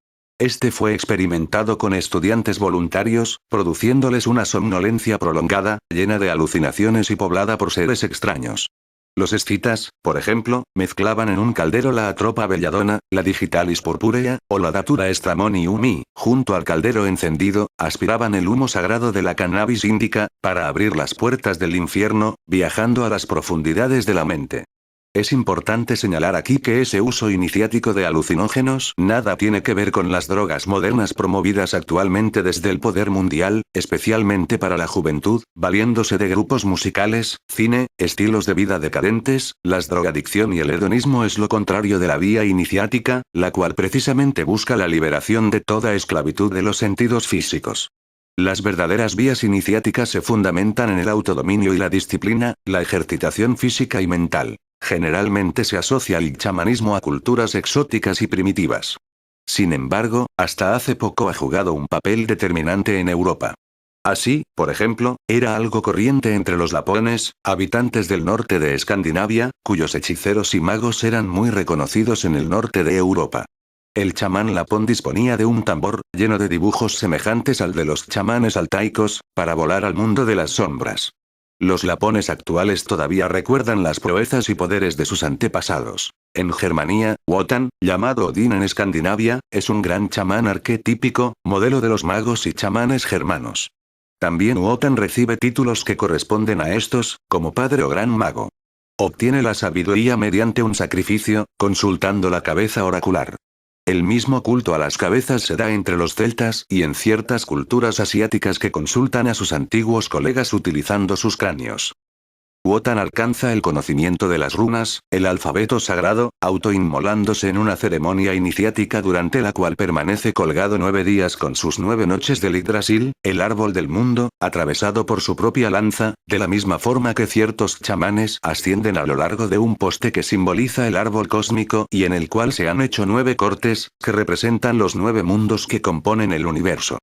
Este fue experimentado con estudiantes voluntarios, produciéndoles una somnolencia prolongada, llena de alucinaciones y poblada por seres extraños. Los escitas, por ejemplo, mezclaban en un caldero la atropa belladona, la digitalis purpurea, o la datura stramonium y, junto al caldero encendido, aspiraban el humo sagrado de la cannabis índica, para abrir las puertas del infierno, viajando a las profundidades de la mente. Es importante señalar aquí que ese uso iniciático de alucinógenos nada tiene que ver con las drogas modernas promovidas actualmente desde el poder mundial, especialmente para la juventud, valiéndose de grupos musicales, cine, estilos de vida decadentes. La drogadicción y el hedonismo es lo contrario de la vía iniciática, la cual precisamente busca la liberación de toda esclavitud de los sentidos físicos. Las verdaderas vías iniciáticas se fundamentan en el autodominio y la disciplina, la ejercitación física y mental. Generalmente se asocia el chamanismo a culturas exóticas y primitivas. Sin embargo, hasta hace poco ha jugado un papel determinante en Europa. Así, por ejemplo, era algo corriente entre los lapones, habitantes del norte de Escandinavia, cuyos hechiceros y magos eran muy reconocidos en el norte de Europa. El chamán lapón disponía de un tambor, lleno de dibujos semejantes al de los chamanes altaicos, para volar al mundo de las sombras. Los lapones actuales todavía recuerdan las proezas y poderes de sus antepasados. En Germania, Wotan, llamado Odín en Escandinavia, es un gran chamán arquetípico, modelo de los magos y chamanes germanos. También Wotan recibe títulos que corresponden a estos, como padre o gran mago. Obtiene la sabiduría mediante un sacrificio, consultando la cabeza oracular. El mismo culto a las cabezas se da entre los celtas y en ciertas culturas asiáticas que consultan a sus antiguos colegas utilizando sus cráneos. Wotan alcanza el conocimiento de las runas, el alfabeto sagrado, autoinmolándose en una ceremonia iniciática durante la cual permanece colgado 9 días con sus 9 noches del Yggdrasil, el árbol del mundo, atravesado por su propia lanza, de la misma forma que ciertos chamanes ascienden a lo largo de un poste que simboliza el árbol cósmico y en el cual se han hecho 9 cortes, que representan los 9 mundos que componen el universo.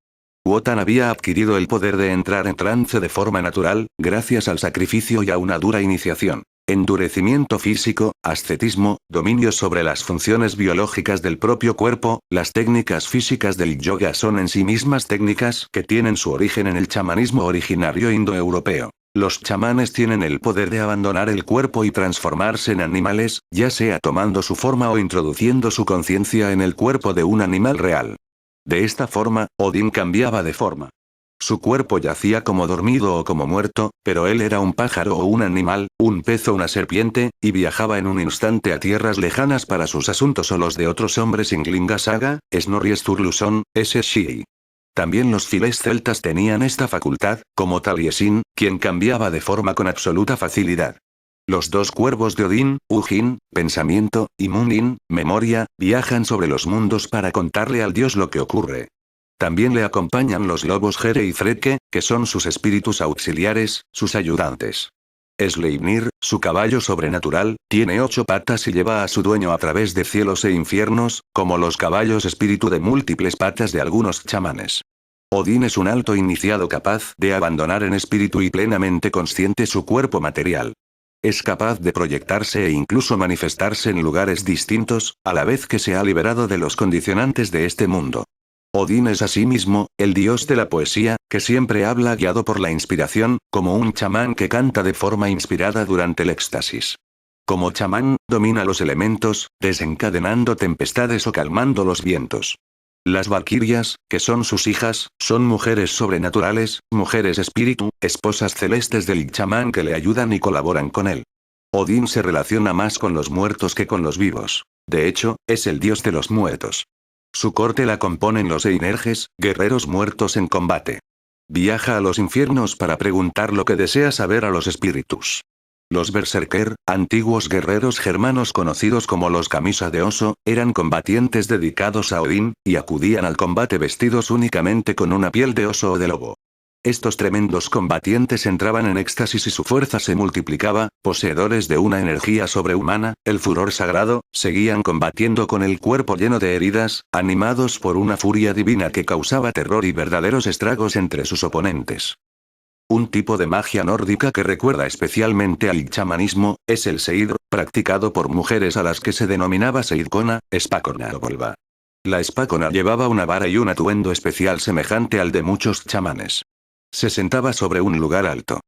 Wotan había adquirido el poder de entrar en trance de forma natural, gracias al sacrificio y a una dura iniciación. Endurecimiento físico, ascetismo, dominio sobre las funciones biológicas del propio cuerpo. Las técnicas físicas del yoga son en sí mismas técnicas que tienen su origen en el chamanismo originario indoeuropeo. Los chamanes tienen el poder de abandonar el cuerpo y transformarse en animales, ya sea tomando su forma o introduciendo su conciencia en el cuerpo de un animal real. De esta forma, Odín cambiaba de forma. Su cuerpo yacía como dormido o como muerto, pero él era un pájaro o un animal, un pez o una serpiente, y viajaba en un instante a tierras lejanas para sus asuntos o los de otros hombres Ynglinga Saga, Snorri Sturluson, S. También los files celtas tenían esta facultad, como Taliesin, quien cambiaba de forma con absoluta facilidad. Los dos cuervos de Odín, Hugin, pensamiento, y Munin, memoria, viajan sobre los mundos para contarle al dios lo que ocurre. También le acompañan los lobos Here y Freke, que son sus espíritus auxiliares, sus ayudantes. Sleipnir, su caballo sobrenatural, tiene 8 patas y lleva a su dueño a través de cielos e infiernos, como los caballos espíritu de múltiples patas de algunos chamanes. Odín es un alto iniciado capaz de abandonar en espíritu y plenamente consciente su cuerpo material. Es capaz de proyectarse e incluso manifestarse en lugares distintos, a la vez que se ha liberado de los condicionantes de este mundo. Odín es asimismo, el dios de la poesía, que siempre habla guiado por la inspiración, como un chamán que canta de forma inspirada durante el éxtasis. Como chamán, domina los elementos, desencadenando tempestades o calmando los vientos. Las valquirias, que son sus hijas, son mujeres sobrenaturales, mujeres espíritu, esposas celestes del chamán que le ayudan y colaboran con él. Odín se relaciona más con los muertos que con los vivos. De hecho, es el dios de los muertos. Su corte la componen los Einerges, guerreros muertos en combate. Viaja a los infiernos para preguntar lo que desea saber a los espíritus. Los Berserker, antiguos guerreros germanos conocidos como los Camisa de Oso, eran combatientes dedicados a Odín, y acudían al combate vestidos únicamente con una piel de oso o de lobo. Estos tremendos combatientes entraban en éxtasis y su fuerza se multiplicaba, poseedores de una energía sobrehumana, el furor sagrado, seguían combatiendo con el cuerpo lleno de heridas, animados por una furia divina que causaba terror y verdaderos estragos entre sus oponentes. Un tipo de magia nórdica que recuerda especialmente al chamanismo, es el seidr, practicado por mujeres a las que se denominaba seidkona, spákona o volva. La spákona llevaba una vara y un atuendo especial semejante al de muchos chamanes. Se sentaba sobre un lugar alto.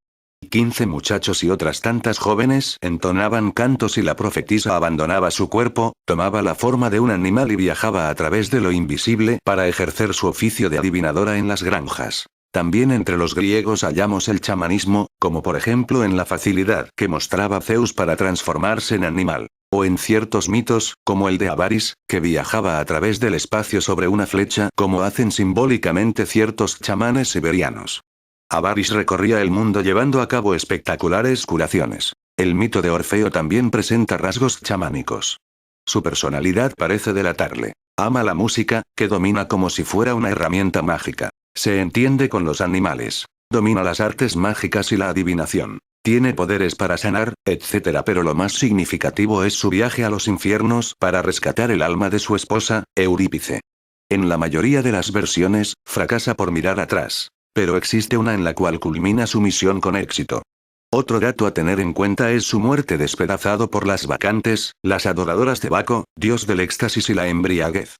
15 muchachos y otras tantas jóvenes entonaban cantos y la profetisa abandonaba su cuerpo, tomaba la forma de un animal y viajaba a través de lo invisible para ejercer su oficio de adivinadora en las granjas. También entre los griegos hallamos el chamanismo, como por ejemplo en la facilidad que mostraba Zeus para transformarse en animal. O en ciertos mitos, como el de Avaris, que viajaba a través del espacio sobre una flecha, como hacen simbólicamente ciertos chamanes siberianos. Avaris recorría el mundo llevando a cabo espectaculares curaciones. El mito de Orfeo también presenta rasgos chamánicos. Su personalidad parece delatarle. Ama la música, que domina como si fuera una herramienta mágica. Se entiende con los animales. Domina las artes mágicas y la adivinación. Tiene poderes para sanar, etc. Pero lo más significativo es su viaje a los infiernos para rescatar el alma de su esposa, Eurípice. En la mayoría de las versiones, fracasa por mirar atrás. Pero existe una en la cual culmina su misión con éxito. Otro dato a tener en cuenta es su muerte despedazado por las bacantes, las adoradoras de Baco, dios del éxtasis y la embriaguez.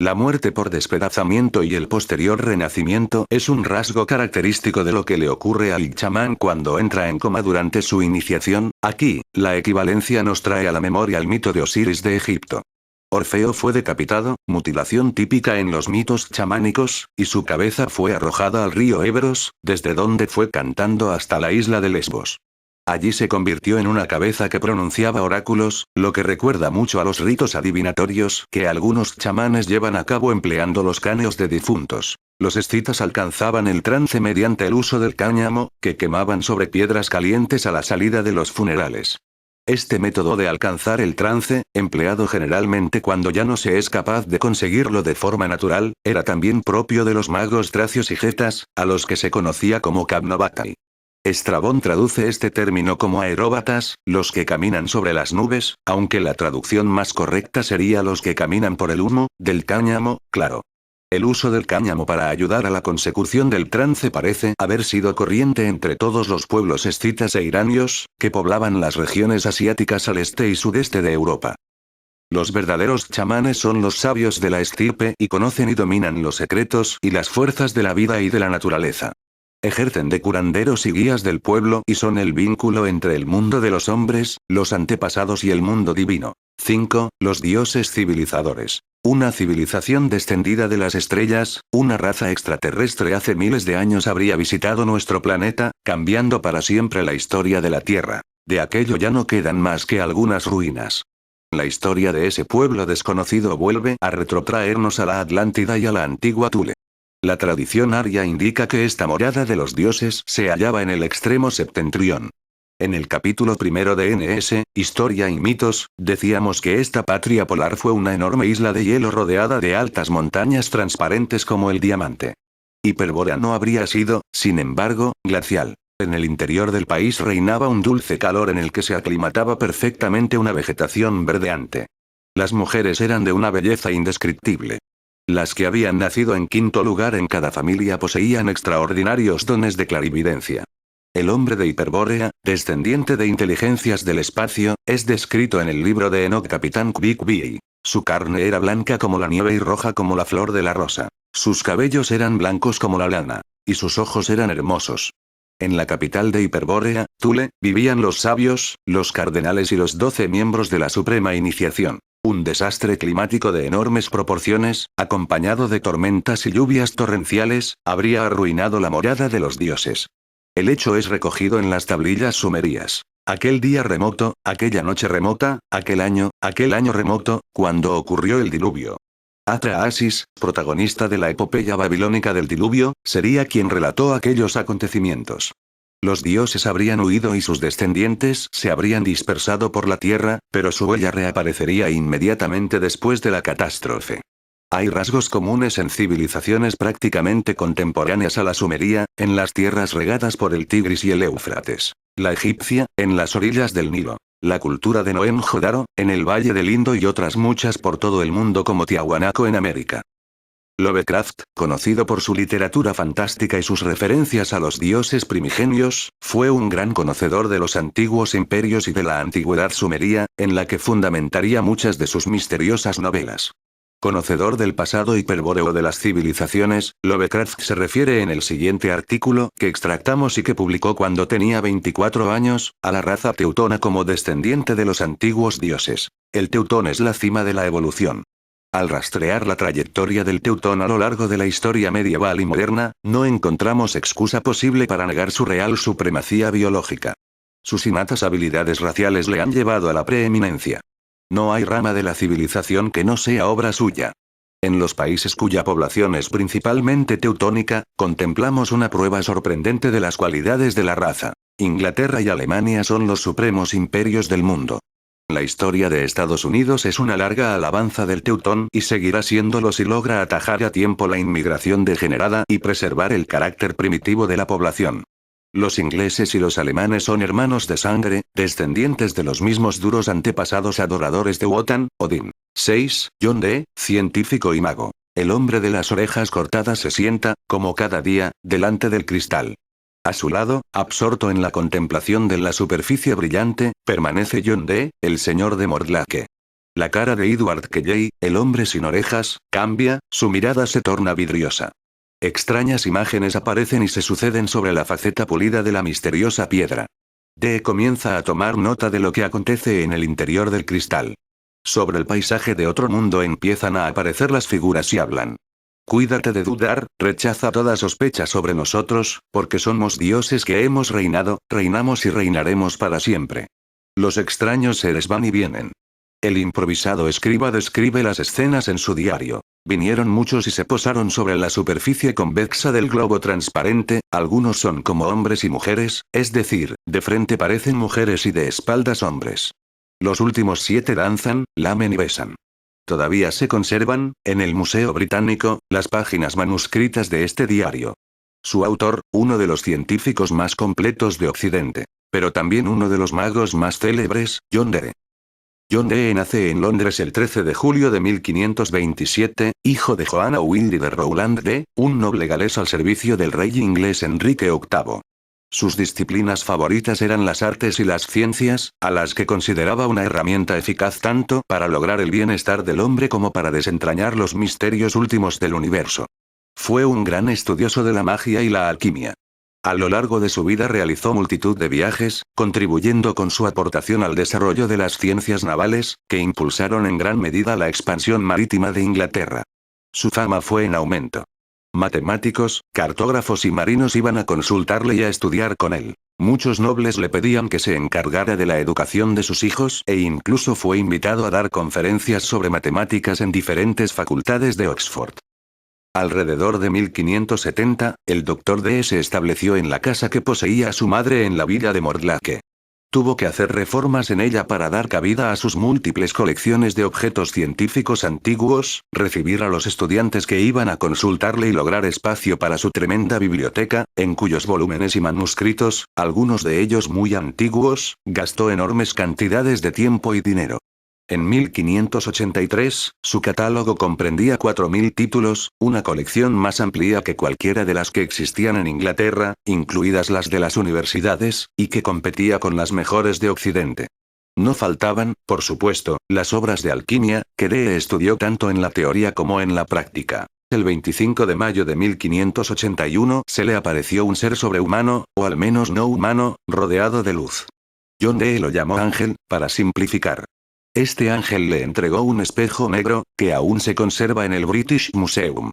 La muerte por despedazamiento y el posterior renacimiento es un rasgo característico de lo que le ocurre al chamán cuando entra en coma durante su iniciación. Aquí, la equivalencia nos trae a la memoria el mito de Osiris de Egipto. Orfeo fue decapitado, mutilación típica en los mitos chamánicos, y su cabeza fue arrojada al río Éberos, desde donde fue cantando hasta la isla de Lesbos. Allí se convirtió en una cabeza que pronunciaba oráculos, lo que recuerda mucho a los ritos adivinatorios que algunos chamanes llevan a cabo empleando los cráneos de difuntos. Los escitas alcanzaban el trance mediante el uso del cáñamo, que quemaban sobre piedras calientes a la salida de los funerales. Este método de alcanzar el trance, empleado generalmente cuando ya no se es capaz de conseguirlo de forma natural, era también propio de los magos tracios y getas, a los que se conocía como Capnobatai. Estrabón traduce este término como aeróbatas, los que caminan sobre las nubes, aunque la traducción más correcta sería los que caminan por el humo, del cáñamo, claro. El uso del cáñamo para ayudar a la consecución del trance parece haber sido corriente entre todos los pueblos escitas e iranios, que poblaban las regiones asiáticas al este y sudeste de Europa. Los verdaderos chamanes son los sabios de la estirpe y conocen y dominan los secretos y las fuerzas de la vida y de la naturaleza. Ejercen de curanderos y guías del pueblo y son el vínculo entre el mundo de los hombres, los antepasados y el mundo divino. 5. Los dioses civilizadores. Una civilización descendida de las estrellas, una raza extraterrestre hace miles de años habría visitado nuestro planeta, cambiando para siempre la historia de la Tierra. De aquello ya no quedan más que algunas ruinas. La historia de ese pueblo desconocido vuelve a retrotraernos a la Atlántida y a la antigua Thule. La tradición aria indica que esta morada de los dioses se hallaba en el extremo septentrión. En el capítulo primero de NS, Historia y mitos, decíamos que esta patria polar fue una enorme isla de hielo rodeada de altas montañas transparentes como el diamante. Hiperbórea no habría sido, sin embargo, glacial. En el interior del país reinaba un dulce calor en el que se aclimataba perfectamente una vegetación verdeante. Las mujeres eran de una belleza indescriptible. Las que habían nacido en quinto lugar en cada familia poseían extraordinarios dones de clarividencia. El hombre de Hiperbórea, descendiente de inteligencias del espacio, es descrito en el libro de Enoch Capitán Qubiqubi. Su carne era blanca como la nieve y roja como la flor de la rosa. Sus cabellos eran blancos como la lana. Y sus ojos eran hermosos. En la capital de Hiperbórea, Thule, vivían los sabios, los cardenales y los 12 miembros de la Suprema Iniciación. Un desastre climático de enormes proporciones, acompañado de tormentas y lluvias torrenciales, habría arruinado la morada de los dioses. El hecho es recogido en las tablillas sumerias. Aquel día remoto, aquella noche remota, aquel año remoto, cuando ocurrió el diluvio. Atrahasis, protagonista de la epopeya babilónica del diluvio, sería quien relató aquellos acontecimientos. Los dioses habrían huido y sus descendientes se habrían dispersado por la tierra, pero su huella reaparecería inmediatamente después de la catástrofe. Hay rasgos comunes en civilizaciones prácticamente contemporáneas a la sumeria, en las tierras regadas por el Tigris y el Éufrates. La egipcia, en las orillas del Nilo. La cultura de Mohenjo-Daro, en el Valle del Indo y otras muchas por todo el mundo como Tiahuanaco en América. Lovecraft, conocido por su literatura fantástica y sus referencias a los dioses primigenios, fue un gran conocedor de los antiguos imperios y de la antigüedad sumeria, en la que fundamentaría muchas de sus misteriosas novelas. Conocedor del pasado hiperbóreo de las civilizaciones, Lovecraft se refiere en el siguiente artículo, que extractamos y que publicó cuando tenía 24 años, a la raza teutona como descendiente de los antiguos dioses. El teutón es la cima de la evolución. Al rastrear la trayectoria del teutón a lo largo de la historia medieval y moderna, no encontramos excusa posible para negar su real supremacía biológica. Sus innatas habilidades raciales le han llevado a la preeminencia. No hay rama de la civilización que no sea obra suya. En los países cuya población es principalmente teutónica, contemplamos una prueba sorprendente de las cualidades de la raza. Inglaterra y Alemania son los supremos imperios del mundo. La historia de Estados Unidos es una larga alabanza del teutón y seguirá siéndolo si logra atajar a tiempo la inmigración degenerada y preservar el carácter primitivo de la población. Los ingleses y los alemanes son hermanos de sangre, descendientes de los mismos duros antepasados adoradores de Wotan, Odín. 6. John Dee, científico y mago. El hombre de las orejas cortadas se sienta, como cada día, delante del cristal. A su lado, absorto en la contemplación de la superficie brillante, permanece John Dee, el señor de Mordlake. La cara de Edward Kelley, el hombre sin orejas, cambia, su mirada se torna vidriosa. Extrañas imágenes aparecen y se suceden sobre la faceta pulida de la misteriosa piedra. Dee comienza a tomar nota de lo que acontece en el interior del cristal. Sobre el paisaje de otro mundo empiezan a aparecer las figuras y hablan. Cuídate de dudar, rechaza toda sospecha sobre nosotros, porque somos dioses que hemos reinado, reinamos y reinaremos para siempre. Los extraños seres van y vienen. El improvisado escriba describe las escenas en su diario. Vinieron muchos y se posaron sobre la superficie convexa del globo transparente, algunos son como hombres y mujeres, es decir, de frente parecen mujeres y de espaldas hombres. Los últimos 7 danzan, lamen y besan. Todavía se conservan, en el Museo Británico, las páginas manuscritas de este diario. Su autor, uno de los científicos más completos de Occidente. Pero también uno de los magos más célebres, John Dee. John Dee nace en Londres el 13 de julio de 1527, hijo de Joanna Wilde de Rowland Dee, un noble galés al servicio del rey inglés Enrique VIII. Sus disciplinas favoritas eran las artes y las ciencias, a las que consideraba una herramienta eficaz tanto para lograr el bienestar del hombre como para desentrañar los misterios últimos del universo. Fue un gran estudioso de la magia y la alquimia. A lo largo de su vida realizó multitud de viajes, contribuyendo con su aportación al desarrollo de las ciencias navales, que impulsaron en gran medida la expansión marítima de Inglaterra. Su fama fue en aumento. Matemáticos, cartógrafos y marinos iban a consultarle y a estudiar con él. Muchos nobles le pedían que se encargara de la educación de sus hijos e incluso fue invitado a dar conferencias sobre matemáticas en diferentes facultades de Oxford. Alrededor de 1570, el Dr. Dee se estableció en la casa que poseía su madre en la villa de Mortlake. Tuvo que hacer reformas en ella para dar cabida a sus múltiples colecciones de objetos científicos antiguos, recibir a los estudiantes que iban a consultarle y lograr espacio para su tremenda biblioteca, en cuyos volúmenes y manuscritos, algunos de ellos muy antiguos, gastó enormes cantidades de tiempo y dinero. En 1583, su catálogo comprendía 4.000 títulos, una colección más amplia que cualquiera de las que existían en Inglaterra, incluidas las de las universidades, y que competía con las mejores de Occidente. No faltaban, por supuesto, las obras de alquimia, que Dee estudió tanto en la teoría como en la práctica. El 25 de mayo de 1581 se le apareció un ser sobrehumano, o al menos no humano, rodeado de luz. John Dee lo llamó ángel, para simplificar. Este ángel le entregó un espejo negro, que aún se conserva en el British Museum.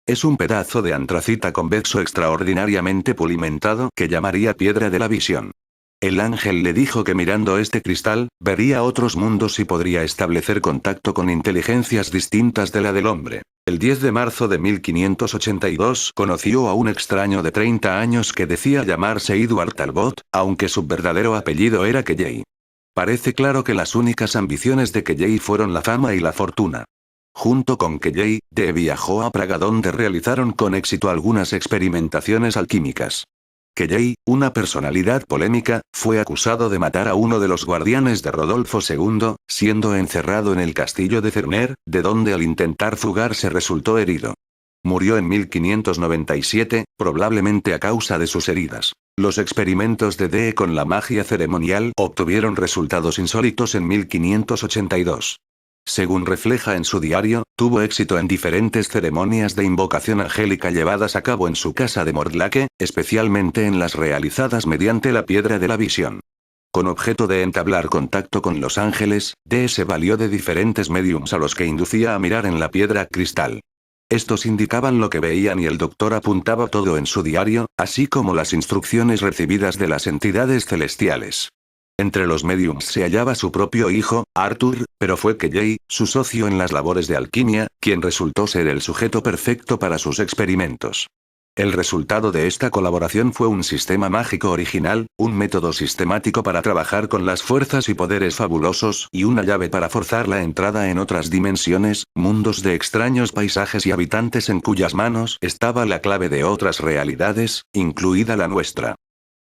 Es un pedazo de antracita convexo extraordinariamente pulimentado que llamaría piedra de la visión. El ángel le dijo que mirando este cristal, vería otros mundos y podría establecer contacto con inteligencias distintas de la del hombre. El 10 de marzo de 1582 conoció a un extraño de 30 años que decía llamarse Edward Talbot, aunque su verdadero apellido era Kelley. Parece claro que las únicas ambiciones de Kelley fueron la fama y la fortuna. Junto con Kelley, Dee viajó a Praga donde realizaron con éxito algunas experimentaciones alquímicas. Kelley, una personalidad polémica, fue acusado de matar a uno de los guardianes de Rodolfo II, siendo encerrado en el castillo de Cerner, de donde al intentar fugarse resultó herido. Murió en 1597, probablemente a causa de sus heridas. Los experimentos de Dee con la magia ceremonial obtuvieron resultados insólitos en 1582. Según refleja en su diario, tuvo éxito en diferentes ceremonias de invocación angélica llevadas a cabo en su casa de Mortlake, especialmente en las realizadas mediante la piedra de la visión. Con objeto de entablar contacto con los ángeles, Dee se valió de diferentes mediums a los que inducía a mirar en la piedra cristal. Estos indicaban lo que veían y el doctor apuntaba todo en su diario, así como las instrucciones recibidas de las entidades celestiales. Entre los mediums se hallaba su propio hijo, Arthur, pero fue Kelley, su socio en las labores de alquimia, quien resultó ser el sujeto perfecto para sus experimentos. El resultado de esta colaboración fue un sistema mágico original, un método sistemático para trabajar con las fuerzas y poderes fabulosos y una llave para forzar la entrada en otras dimensiones, mundos de extraños paisajes y habitantes en cuyas manos estaba la clave de otras realidades, incluida la nuestra.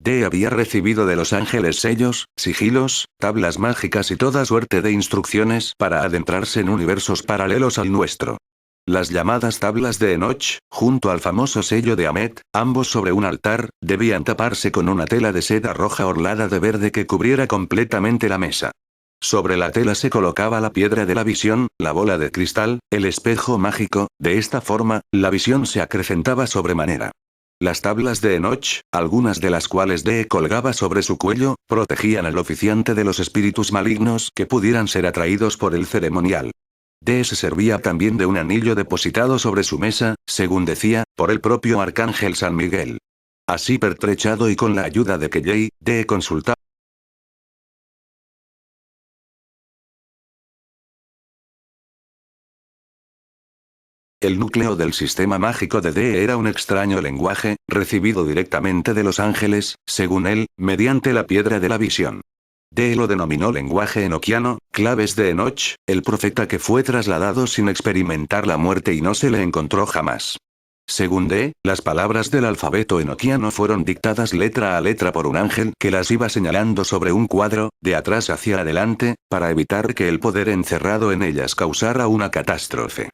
Dee había recibido de los ángeles sellos, sigilos, tablas mágicas y toda suerte de instrucciones para adentrarse en universos paralelos al nuestro. Las llamadas tablas de Enoch, junto al famoso sello de Amet, ambos sobre un altar, debían taparse con una tela de seda roja orlada de verde que cubriera completamente la mesa. Sobre la tela se colocaba la piedra de la visión, la bola de cristal, el espejo mágico, de esta forma, la visión se acrecentaba sobremanera. Las tablas de Enoch, algunas de las cuales Dee colgaba sobre su cuello, protegían al oficiante de los espíritus malignos que pudieran ser atraídos por el ceremonial. Dee se servía también de un anillo depositado sobre su mesa, según decía, por el propio arcángel San Miguel. Así pertrechado y con la ayuda de Kelley, Dee consultaba. El núcleo del sistema mágico de Dee era un extraño lenguaje, recibido directamente de los ángeles, según él, mediante la piedra de la visión. Dee lo denominó lenguaje enoquiano, claves de Enoch, el profeta que fue trasladado sin experimentar la muerte y no se le encontró jamás. Según Dee, las palabras del alfabeto enoquiano fueron dictadas letra a letra por un ángel que las iba señalando sobre un cuadro, de atrás hacia adelante, para evitar que el poder encerrado en ellas causara una catástrofe.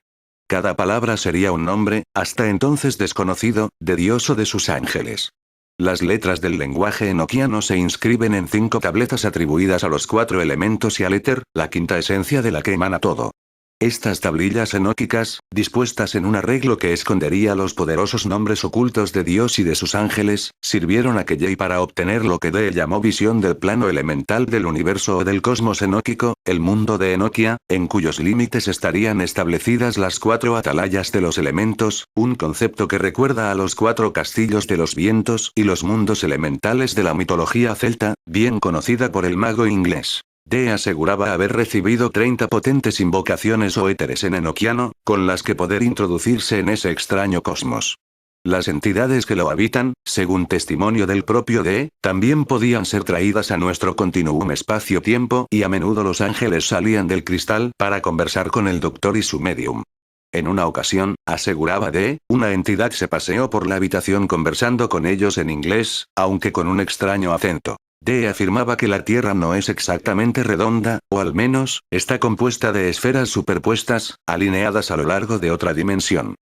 Cada palabra sería un nombre, hasta entonces desconocido, de Dios o de sus ángeles. Las letras del lenguaje enoquiano se inscriben en 5 tabletas atribuidas a los 4 elementos y al éter, la quinta esencia de la que emana todo. Estas tablillas enóquicas, dispuestas en un arreglo que escondería los poderosos nombres ocultos de Dios y de sus ángeles, sirvieron a Kelley para obtener lo que Dee llamó visión del plano elemental del universo o del cosmos enóquico, el mundo de Enoquia, en cuyos límites estarían establecidas las 4 atalayas de los elementos, un concepto que recuerda a los 4 castillos de los vientos y los mundos elementales de la mitología celta, bien conocida por el mago inglés. Dee aseguraba haber recibido 30 potentes invocaciones o éteres en enoquiano, con las que poder introducirse en ese extraño cosmos. Las entidades que lo habitan, según testimonio del propio Dee, también podían ser traídas a nuestro continuum espacio-tiempo y a menudo los ángeles salían del cristal para conversar con el doctor y su medium. En una ocasión, aseguraba Dee, una entidad se paseó por la habitación conversando con ellos en inglés, aunque con un extraño acento. Dee afirmaba que la Tierra no es exactamente redonda, o al menos, está compuesta de esferas superpuestas, alineadas a lo largo de otra dimensión.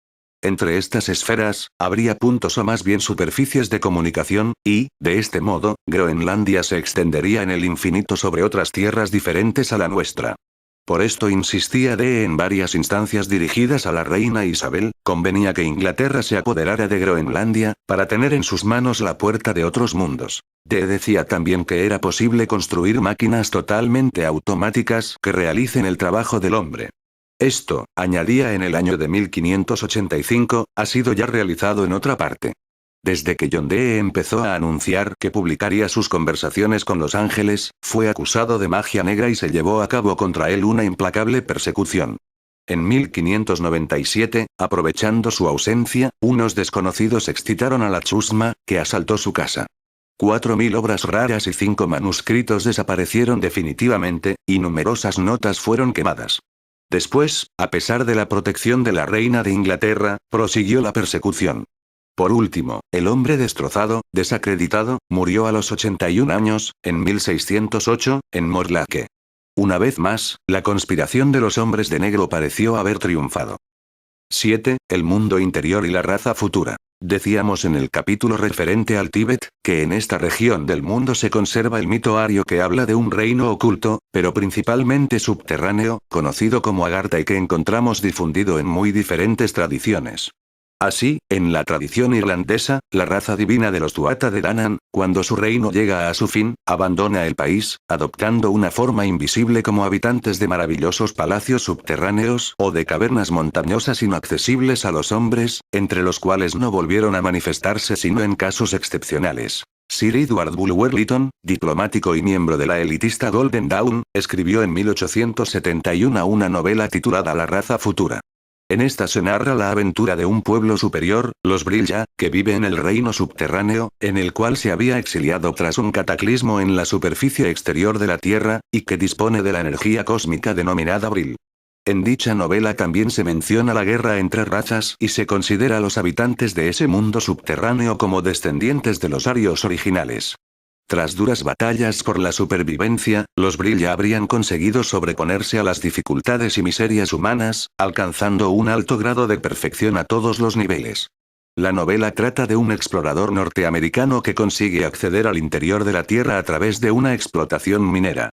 Entre estas esferas, habría puntos o más bien superficies de comunicación, y, de este modo, Groenlandia se extendería en el infinito sobre otras tierras diferentes a la nuestra. Por esto insistía Dee en varias instancias dirigidas a la reina Isabel, convenía que Inglaterra se apoderara de Groenlandia, para tener en sus manos la puerta de otros mundos. Dee decía también que era posible construir máquinas totalmente automáticas que realicen el trabajo del hombre. Esto, añadía en el año de 1585, ha sido ya realizado en otra parte. Desde que John Dee empezó a anunciar que publicaría sus conversaciones con los ángeles, fue acusado de magia negra y se llevó a cabo contra él una implacable persecución. En 1597, aprovechando su ausencia, unos desconocidos excitaron a la chusma, que asaltó su casa. 4.000 obras raras y 5 manuscritos desaparecieron definitivamente, y numerosas notas fueron quemadas. Después, a pesar de la protección de la reina de Inglaterra, prosiguió la persecución. Por último, el hombre destrozado, desacreditado, murió a los 81 años, en 1608, en Morlaque. Una vez más, la conspiración de los hombres de negro pareció haber triunfado. 7. El mundo interior y la raza futura. Decíamos en el capítulo referente al Tíbet, que en esta región del mundo se conserva el mito ario que habla de un reino oculto, pero principalmente subterráneo, conocido como Agartha y que encontramos difundido en muy diferentes tradiciones. Así, en la tradición irlandesa, la raza divina de los Tuatha de Danann, cuando su reino llega a su fin, abandona el país, adoptando una forma invisible como habitantes de maravillosos palacios subterráneos o de cavernas montañosas inaccesibles a los hombres, entre los cuales no volvieron a manifestarse sino en casos excepcionales. Sir Edward Bulwer-Lytton, diplomático y miembro de la elitista Golden Dawn, escribió en 1871 una novela titulada La raza futura. En esta se narra la aventura de un pueblo superior, los Brilla, que vive en el reino subterráneo, en el cual se había exiliado tras un cataclismo en la superficie exterior de la Tierra, y que dispone de la energía cósmica denominada Brill. En dicha novela también se menciona la guerra entre razas y se considera a los habitantes de ese mundo subterráneo como descendientes de los arios originales. Tras duras batallas por la supervivencia, los Brill habrían conseguido sobreponerse a las dificultades y miserias humanas, alcanzando un alto grado de perfección a todos los niveles. La novela trata de un explorador norteamericano que consigue acceder al interior de la Tierra a través de una explotación minera.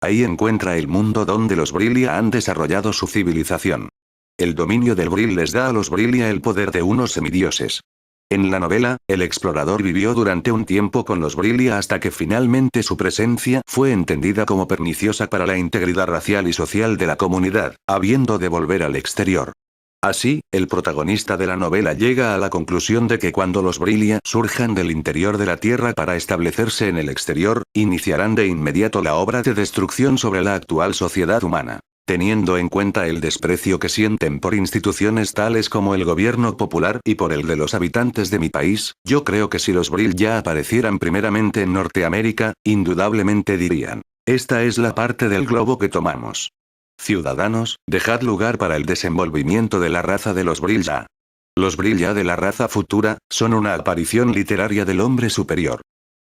Ahí encuentra el mundo donde los Brill han desarrollado su civilización. El dominio del Brill les da a los Brill el poder de unos semidioses. En la novela, el explorador vivió durante un tiempo con los Brill hasta que finalmente su presencia fue entendida como perniciosa para la integridad racial y social de la comunidad, habiendo de volver al exterior. Así, el protagonista de la novela llega a la conclusión de que cuando los Brill surjan del interior de la Tierra para establecerse en el exterior, iniciarán de inmediato la obra de destrucción sobre la actual sociedad humana. Teniendo en cuenta el desprecio que sienten por instituciones tales como el gobierno popular y por el de los habitantes de mi país, yo creo que si los Brill ya aparecieran primeramente en Norteamérica, indudablemente dirían: esta es la parte del globo que tomamos. Ciudadanos, dejad lugar para el desenvolvimiento de la raza de los Brill. Los Brill de la raza futura, son una aparición literaria del hombre superior.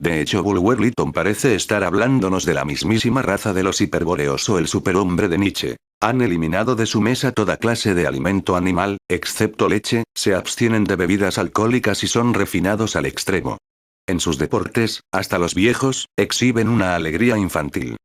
De hecho, Bulwer-Lytton parece estar hablándonos de la mismísima raza de los hiperbóreos o el superhombre de Nietzsche. Han eliminado de su mesa toda clase de alimento animal, excepto leche, se abstienen de bebidas alcohólicas y son refinados al extremo. En sus deportes, hasta los viejos, exhiben una alegría infantil.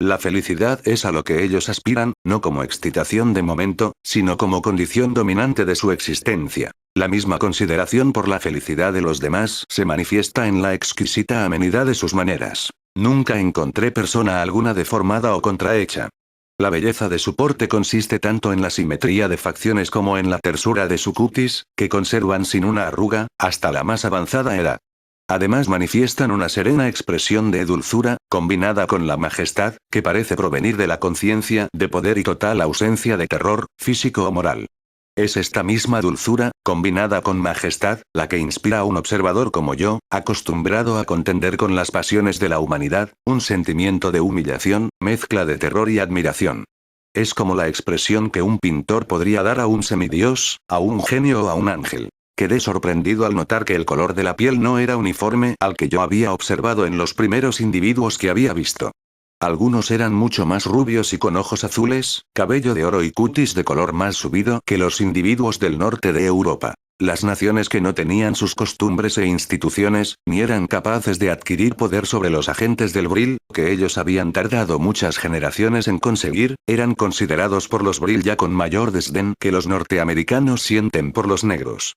La felicidad es a lo que ellos aspiran, no como excitación de momento, sino como condición dominante de su existencia. La misma consideración por la felicidad de los demás se manifiesta en la exquisita amenidad de sus maneras. Nunca encontré persona alguna deformada o contrahecha. La belleza de su porte consiste tanto en la simetría de facciones como en la tersura de su cutis, que conservan sin una arruga, hasta la más avanzada edad. Además manifiestan una serena expresión de dulzura, combinada con la majestad, que parece provenir de la conciencia de poder y total ausencia de terror, físico o moral. Es esta misma dulzura, combinada con majestad, la que inspira a un observador como yo, acostumbrado a contender con las pasiones de la humanidad, un sentimiento de humillación, mezcla de terror y admiración. Es como la expresión que un pintor podría dar a un semidios, a un genio o a un ángel. Quedé sorprendido al notar que el color de la piel no era uniforme al que yo había observado en los primeros individuos que había visto. Algunos eran mucho más rubios y con ojos azules, cabello de oro y cutis de color más subido que los individuos del norte de Europa. Las naciones que no tenían sus costumbres e instituciones, ni eran capaces de adquirir poder sobre los agentes del Vril, que ellos habían tardado muchas generaciones en conseguir, eran considerados por los Vril ya con mayor desdén que los norteamericanos sienten por los negros.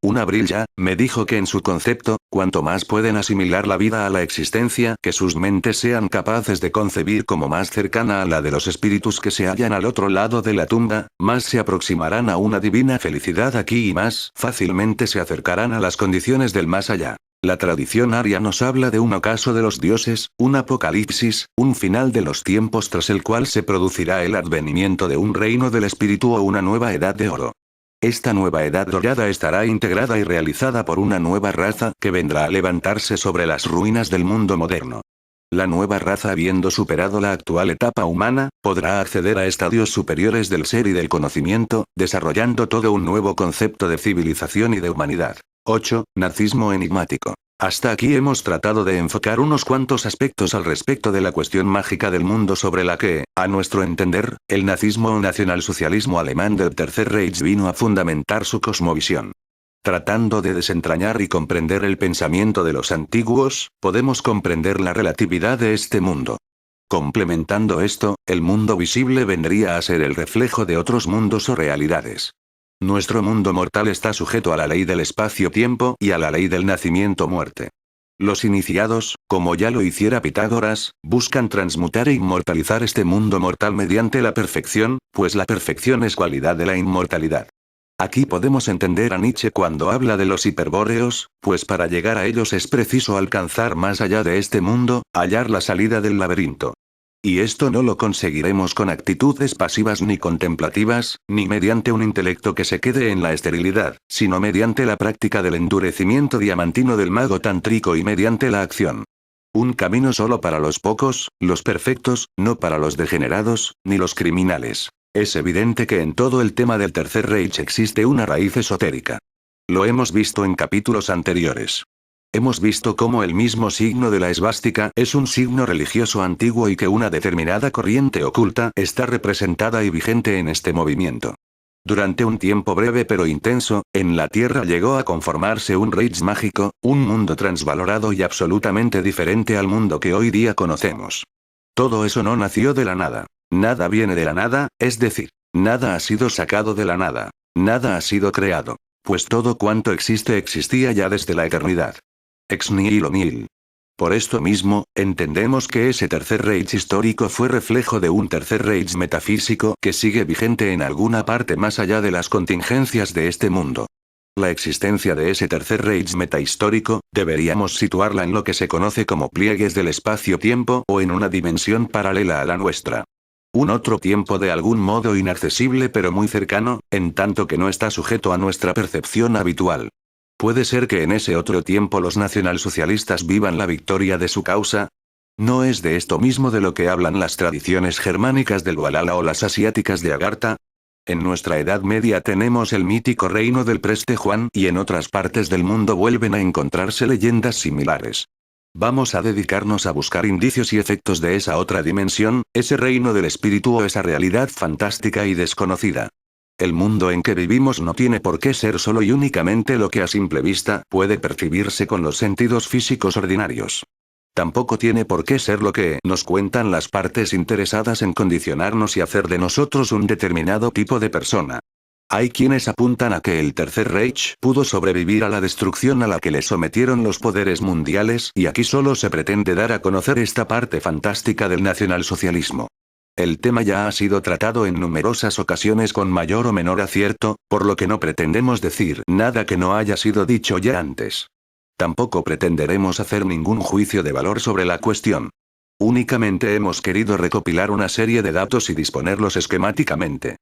Una brilla, me dijo que en su concepto, cuanto más pueden asimilar la vida a la existencia que sus mentes sean capaces de concebir como más cercana a la de los espíritus que se hallan al otro lado de la tumba, más se aproximarán a una divina felicidad aquí y más fácilmente se acercarán a las condiciones del más allá. La tradición aria nos habla de un ocaso de los dioses, un apocalipsis, un final de los tiempos tras el cual se producirá el advenimiento de un reino del espíritu o una nueva edad de oro. Esta nueva edad dorada estará integrada y realizada por una nueva raza que vendrá a levantarse sobre las ruinas del mundo moderno. La nueva raza, habiendo superado la actual etapa humana, podrá acceder a estadios superiores del ser y del conocimiento, desarrollando todo un nuevo concepto de civilización y de humanidad. 8. Nazismo enigmático. Hasta aquí hemos tratado de enfocar unos cuantos aspectos al respecto de la cuestión mágica del mundo sobre la que, a nuestro entender, el nazismo o nacionalsocialismo alemán del Tercer Reich vino a fundamentar su cosmovisión. Tratando de desentrañar y comprender el pensamiento de los antiguos, podemos comprender la relatividad de este mundo. Complementando esto, el mundo visible vendría a ser el reflejo de otros mundos o realidades. Nuestro mundo mortal está sujeto a la ley del espacio-tiempo y a la ley del nacimiento-muerte. Los iniciados, como ya lo hiciera Pitágoras, buscan transmutar e inmortalizar este mundo mortal mediante la perfección, pues la perfección es cualidad de la inmortalidad. Aquí podemos entender a Nietzsche cuando habla de los hiperbóreos, pues para llegar a ellos es preciso alcanzar más allá de este mundo, hallar la salida del laberinto. Y esto no lo conseguiremos con actitudes pasivas ni contemplativas, ni mediante un intelecto que se quede en la esterilidad, sino mediante la práctica del endurecimiento diamantino del mago tántrico y mediante la acción. Un camino solo para los pocos, los perfectos, no para los degenerados, ni los criminales. Es evidente que en todo el tema del Tercer Reich existe una raíz esotérica. Lo hemos visto en capítulos anteriores. Hemos visto cómo el mismo signo de la esvástica es un signo religioso antiguo y que una determinada corriente oculta está representada y vigente en este movimiento. Durante un tiempo breve pero intenso, en la Tierra llegó a conformarse un Reich mágico, un mundo transvalorado y absolutamente diferente al mundo que hoy día conocemos. Todo eso no nació de la nada. Nada viene de la nada, es decir, nada ha sido sacado de la nada. Nada ha sido creado. Pues todo cuanto existe existía ya desde la eternidad. Ex nihilo nihil. Por esto mismo, entendemos que ese Tercer Reich histórico fue reflejo de un Tercer Reich metafísico que sigue vigente en alguna parte más allá de las contingencias de este mundo. La existencia de ese Tercer Reich metahistórico, deberíamos situarla en lo que se conoce como pliegues del espacio-tiempo o en una dimensión paralela a la nuestra. Un otro tiempo de algún modo inaccesible pero muy cercano, en tanto que no está sujeto a nuestra percepción habitual. ¿Puede ser que en ese otro tiempo los nacionalsocialistas vivan la victoria de su causa? ¿No es de esto mismo de lo que hablan las tradiciones germánicas del Valhalla o las asiáticas de Agartha? En nuestra Edad Media tenemos el mítico reino del Preste Juan y en otras partes del mundo vuelven a encontrarse leyendas similares. Vamos a dedicarnos a buscar indicios y efectos de esa otra dimensión, ese reino del espíritu o esa realidad fantástica y desconocida. El mundo en que vivimos no tiene por qué ser solo y únicamente lo que a simple vista puede percibirse con los sentidos físicos ordinarios. Tampoco tiene por qué ser lo que nos cuentan las partes interesadas en condicionarnos y hacer de nosotros un determinado tipo de persona. Hay quienes apuntan a que el Tercer Reich pudo sobrevivir a la destrucción a la que le sometieron los poderes mundiales y aquí solo se pretende dar a conocer esta parte fantástica del nacionalsocialismo. El tema ya ha sido tratado en numerosas ocasiones con mayor o menor acierto, por lo que no pretendemos decir nada que no haya sido dicho ya antes. Tampoco pretenderemos hacer ningún juicio de valor sobre la cuestión. Únicamente hemos querido recopilar una serie de datos y disponerlos esquemáticamente.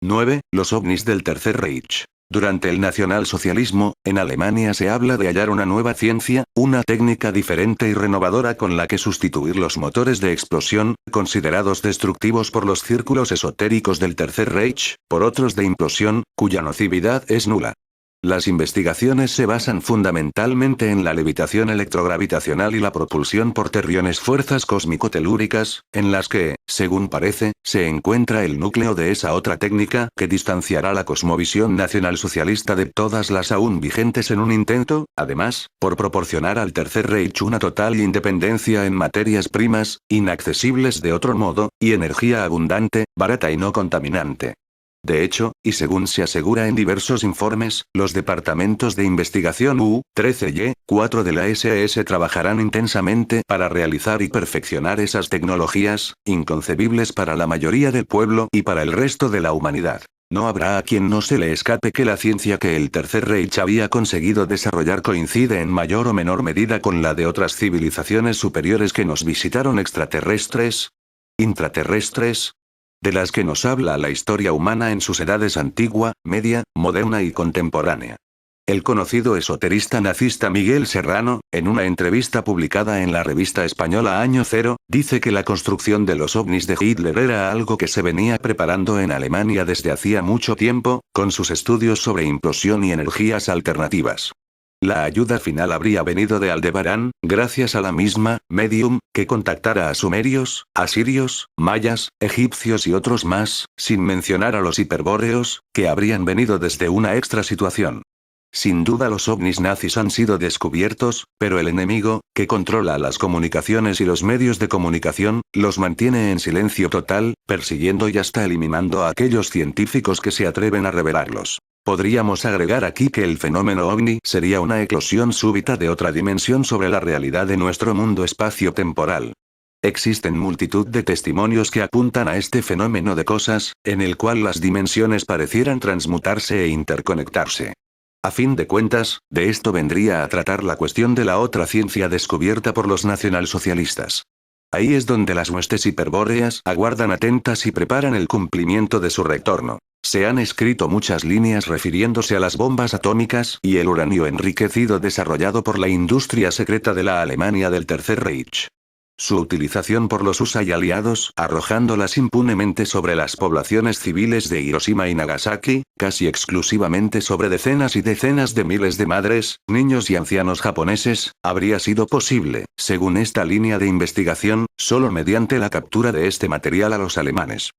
9. Los ovnis del Tercer Reich. Durante el nacionalsocialismo, en Alemania se habla de hallar una nueva ciencia, una técnica diferente y renovadora con la que sustituir los motores de explosión, considerados destructivos por los círculos esotéricos del Tercer Reich, por otros de implosión, cuya nocividad es nula. Las investigaciones se basan fundamentalmente en la levitación electrogravitacional y la propulsión por terriones fuerzas cósmico-telúricas, en las que, según parece, se encuentra el núcleo de esa otra técnica que distanciará la cosmovisión nacionalsocialista de todas las aún vigentes en un intento, además, por proporcionar al Tercer Reich una total independencia en materias primas, inaccesibles de otro modo, y energía abundante, barata y no contaminante. De hecho, y según se asegura en diversos informes, los departamentos de investigación U-13 y 4 de la SS trabajarán intensamente para realizar y perfeccionar esas tecnologías, inconcebibles para la mayoría del pueblo y para el resto de la humanidad. No habrá a quien no se le escape que la ciencia que el Tercer Reich había conseguido desarrollar coincide en mayor o menor medida con la de otras civilizaciones superiores que nos visitaron extraterrestres, intraterrestres, de las que nos habla la historia humana en sus edades antigua, media, moderna y contemporánea. El conocido esoterista nazista Miguel Serrano, en una entrevista publicada en la revista española Año Cero, dice que la construcción de los ovnis de Hitler era algo que se venía preparando en Alemania desde hacía mucho tiempo, con sus estudios sobre implosión y energías alternativas. La ayuda final habría venido de Aldebarán, gracias a la misma medium, que contactara a sumerios, asirios, mayas, egipcios y otros más, sin mencionar a los hiperbóreos, que habrían venido desde una extra situación. Sin duda los ovnis nazis han sido descubiertos, pero el enemigo, que controla las comunicaciones y los medios de comunicación, los mantiene en silencio total, persiguiendo y hasta eliminando a aquellos científicos que se atreven a revelarlos. Podríamos agregar aquí que el fenómeno ovni sería una eclosión súbita de otra dimensión sobre la realidad de nuestro mundo espacio-temporal. Existen multitud de testimonios que apuntan a este fenómeno de cosas, en el cual las dimensiones parecieran transmutarse e interconectarse. A fin de cuentas, de esto vendría a tratar la cuestión de la otra ciencia descubierta por los nacionalsocialistas. Ahí es donde las huestes hiperbóreas aguardan atentas y preparan el cumplimiento de su retorno. Se han escrito muchas líneas refiriéndose a las bombas atómicas y el uranio enriquecido desarrollado por la industria secreta de la Alemania del Tercer Reich. Su utilización por los USA y aliados, arrojándolas impunemente sobre las poblaciones civiles de Hiroshima y Nagasaki, casi exclusivamente sobre decenas y decenas de miles de madres, niños y ancianos japoneses, habría sido posible, según esta línea de investigación, solo mediante la captura de este material a los alemanes.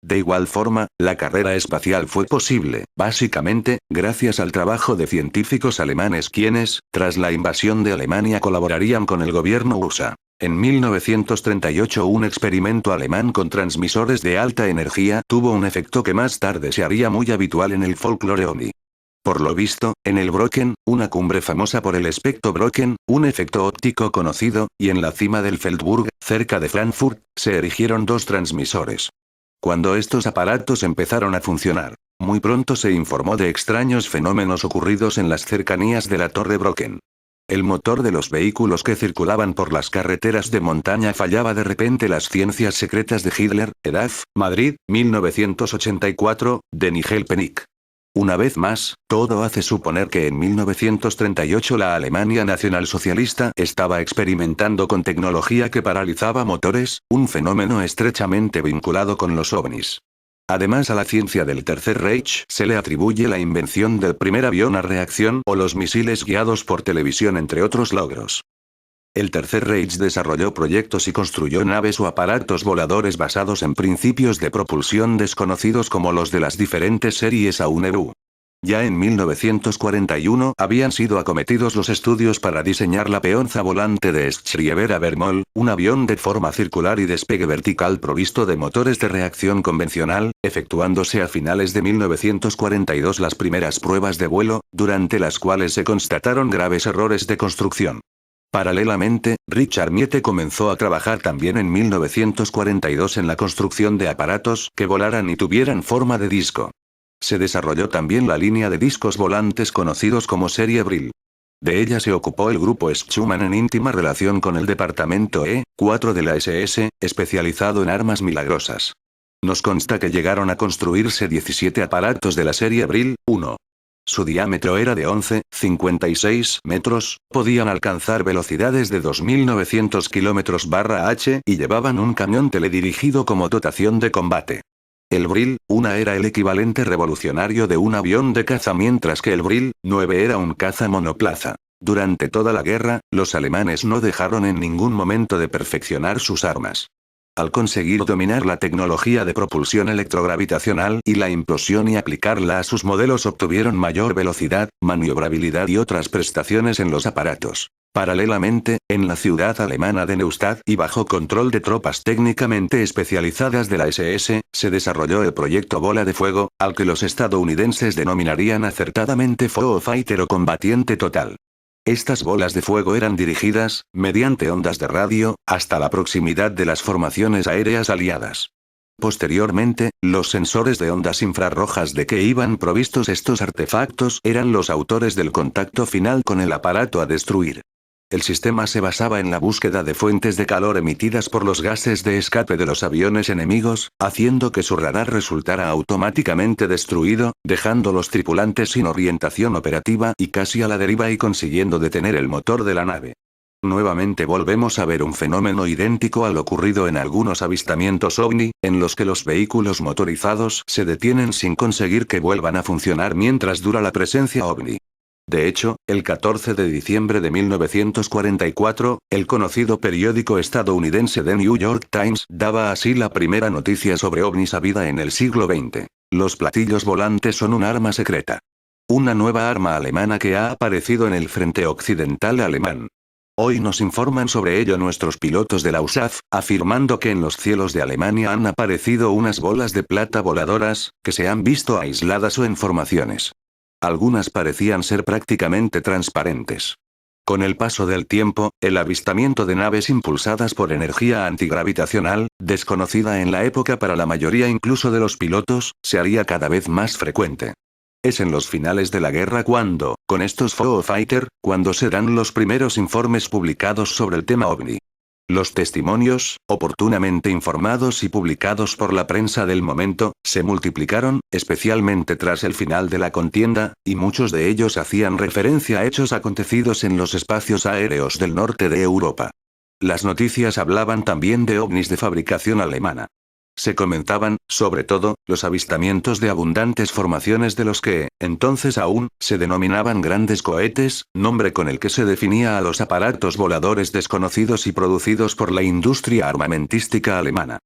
De igual forma, la carrera espacial fue posible, básicamente, gracias al trabajo de científicos alemanes quienes, tras la invasión de Alemania, colaborarían con el gobierno USA. En 1938 un experimento alemán con transmisores de alta energía tuvo un efecto que más tarde se haría muy habitual en el folclore ovni. Por lo visto, en el Brocken, una cumbre famosa por el espectro Brocken, un efecto óptico conocido, y en la cima del Feldberg, cerca de Frankfurt, se erigieron dos transmisores. Cuando estos aparatos empezaron a funcionar, muy pronto se informó de extraños fenómenos ocurridos en las cercanías de la Torre Brocken. El motor de los vehículos que circulaban por las carreteras de montaña fallaba de repente. Las ciencias secretas de Hitler, EDAF, Madrid, 1984, de Nigel Pennick. Una vez más, todo hace suponer que en 1938 la Alemania nacionalsocialista estaba experimentando con tecnología que paralizaba motores, un fenómeno estrechamente vinculado con los ovnis. Además, a la ciencia del Tercer Reich se le atribuye la invención del primer avión a reacción o los misiles guiados por televisión, entre otros logros. El Tercer Reich desarrolló proyectos y construyó naves o aparatos voladores basados en principios de propulsión desconocidos como los de las diferentes series A1 y U. Ya en 1941 habían sido acometidos los estudios para diseñar la peonza volante de Schriever-Avermol, un avión de forma circular y despegue vertical provisto de motores de reacción convencional, efectuándose a finales de 1942 las primeras pruebas de vuelo, durante las cuales se constataron graves errores de construcción. Paralelamente, Richard Miette comenzó a trabajar también en 1942 en la construcción de aparatos que volaran y tuvieran forma de disco. Se desarrolló también la línea de discos volantes conocidos como serie Brill. De ella se ocupó el grupo Schumann en íntima relación con el departamento E-4 de la SS, especializado en armas milagrosas. Nos consta que llegaron a construirse 17 aparatos de la serie Brill 1. Su diámetro era de 11,56 metros, podían alcanzar velocidades de 2.900 km/h y llevaban un cañón teledirigido como dotación de combate. El Brill 1 era el equivalente revolucionario de un avión de caza, mientras que el Brill 9 era un caza monoplaza. Durante toda la guerra, los alemanes no dejaron en ningún momento de perfeccionar sus armas. Al conseguir dominar la tecnología de propulsión electrogravitacional y la implosión y aplicarla a sus modelos, obtuvieron mayor velocidad, maniobrabilidad y otras prestaciones en los aparatos. Paralelamente, en la ciudad alemana de Neustadt y bajo control de tropas técnicamente especializadas de la SS, se desarrolló el proyecto Bola de Fuego, al que los estadounidenses denominarían acertadamente Foo Fighter o combatiente total. Estas bolas de fuego eran dirigidas, mediante ondas de radio, hasta la proximidad de las formaciones aéreas aliadas. Posteriormente, los sensores de ondas infrarrojas de que iban provistos estos artefactos eran los autores del contacto final con el aparato a destruir. El sistema se basaba en la búsqueda de fuentes de calor emitidas por los gases de escape de los aviones enemigos, haciendo que su radar resultara automáticamente destruido, dejando los tripulantes sin orientación operativa y casi a la deriva y consiguiendo detener el motor de la nave. Nuevamente volvemos a ver un fenómeno idéntico al ocurrido en algunos avistamientos ovni, en los que los vehículos motorizados se detienen sin conseguir que vuelvan a funcionar mientras dura la presencia ovni. De hecho, el 14 de diciembre de 1944, el conocido periódico estadounidense The New York Times daba así la primera noticia sobre ovnis sabida en el siglo XX. Los platillos volantes son un arma secreta. Una nueva arma alemana que ha aparecido en el frente occidental alemán. Hoy nos informan sobre ello nuestros pilotos de la USAF, afirmando que en los cielos de Alemania han aparecido unas bolas de plata voladoras, que se han visto aisladas o en formaciones. Algunas parecían ser prácticamente transparentes. Con el paso del tiempo, el avistamiento de naves impulsadas por energía antigravitacional, desconocida en la época para la mayoría incluso de los pilotos, se haría cada vez más frecuente. Es en los finales de la guerra cuando, con estos Foo Fighter, cuando se dan los primeros informes publicados sobre el tema ovni. Los testimonios, oportunamente informados y publicados por la prensa del momento, se multiplicaron, especialmente tras el final de la contienda, y muchos de ellos hacían referencia a hechos acontecidos en los espacios aéreos del norte de Europa. Las noticias hablaban también de ovnis de fabricación alemana. Se comentaban, sobre todo, los avistamientos de abundantes formaciones de los que, entonces aún, se denominaban grandes cohetes, nombre con el que se definía a los aparatos voladores desconocidos y producidos por la industria armamentística alemana.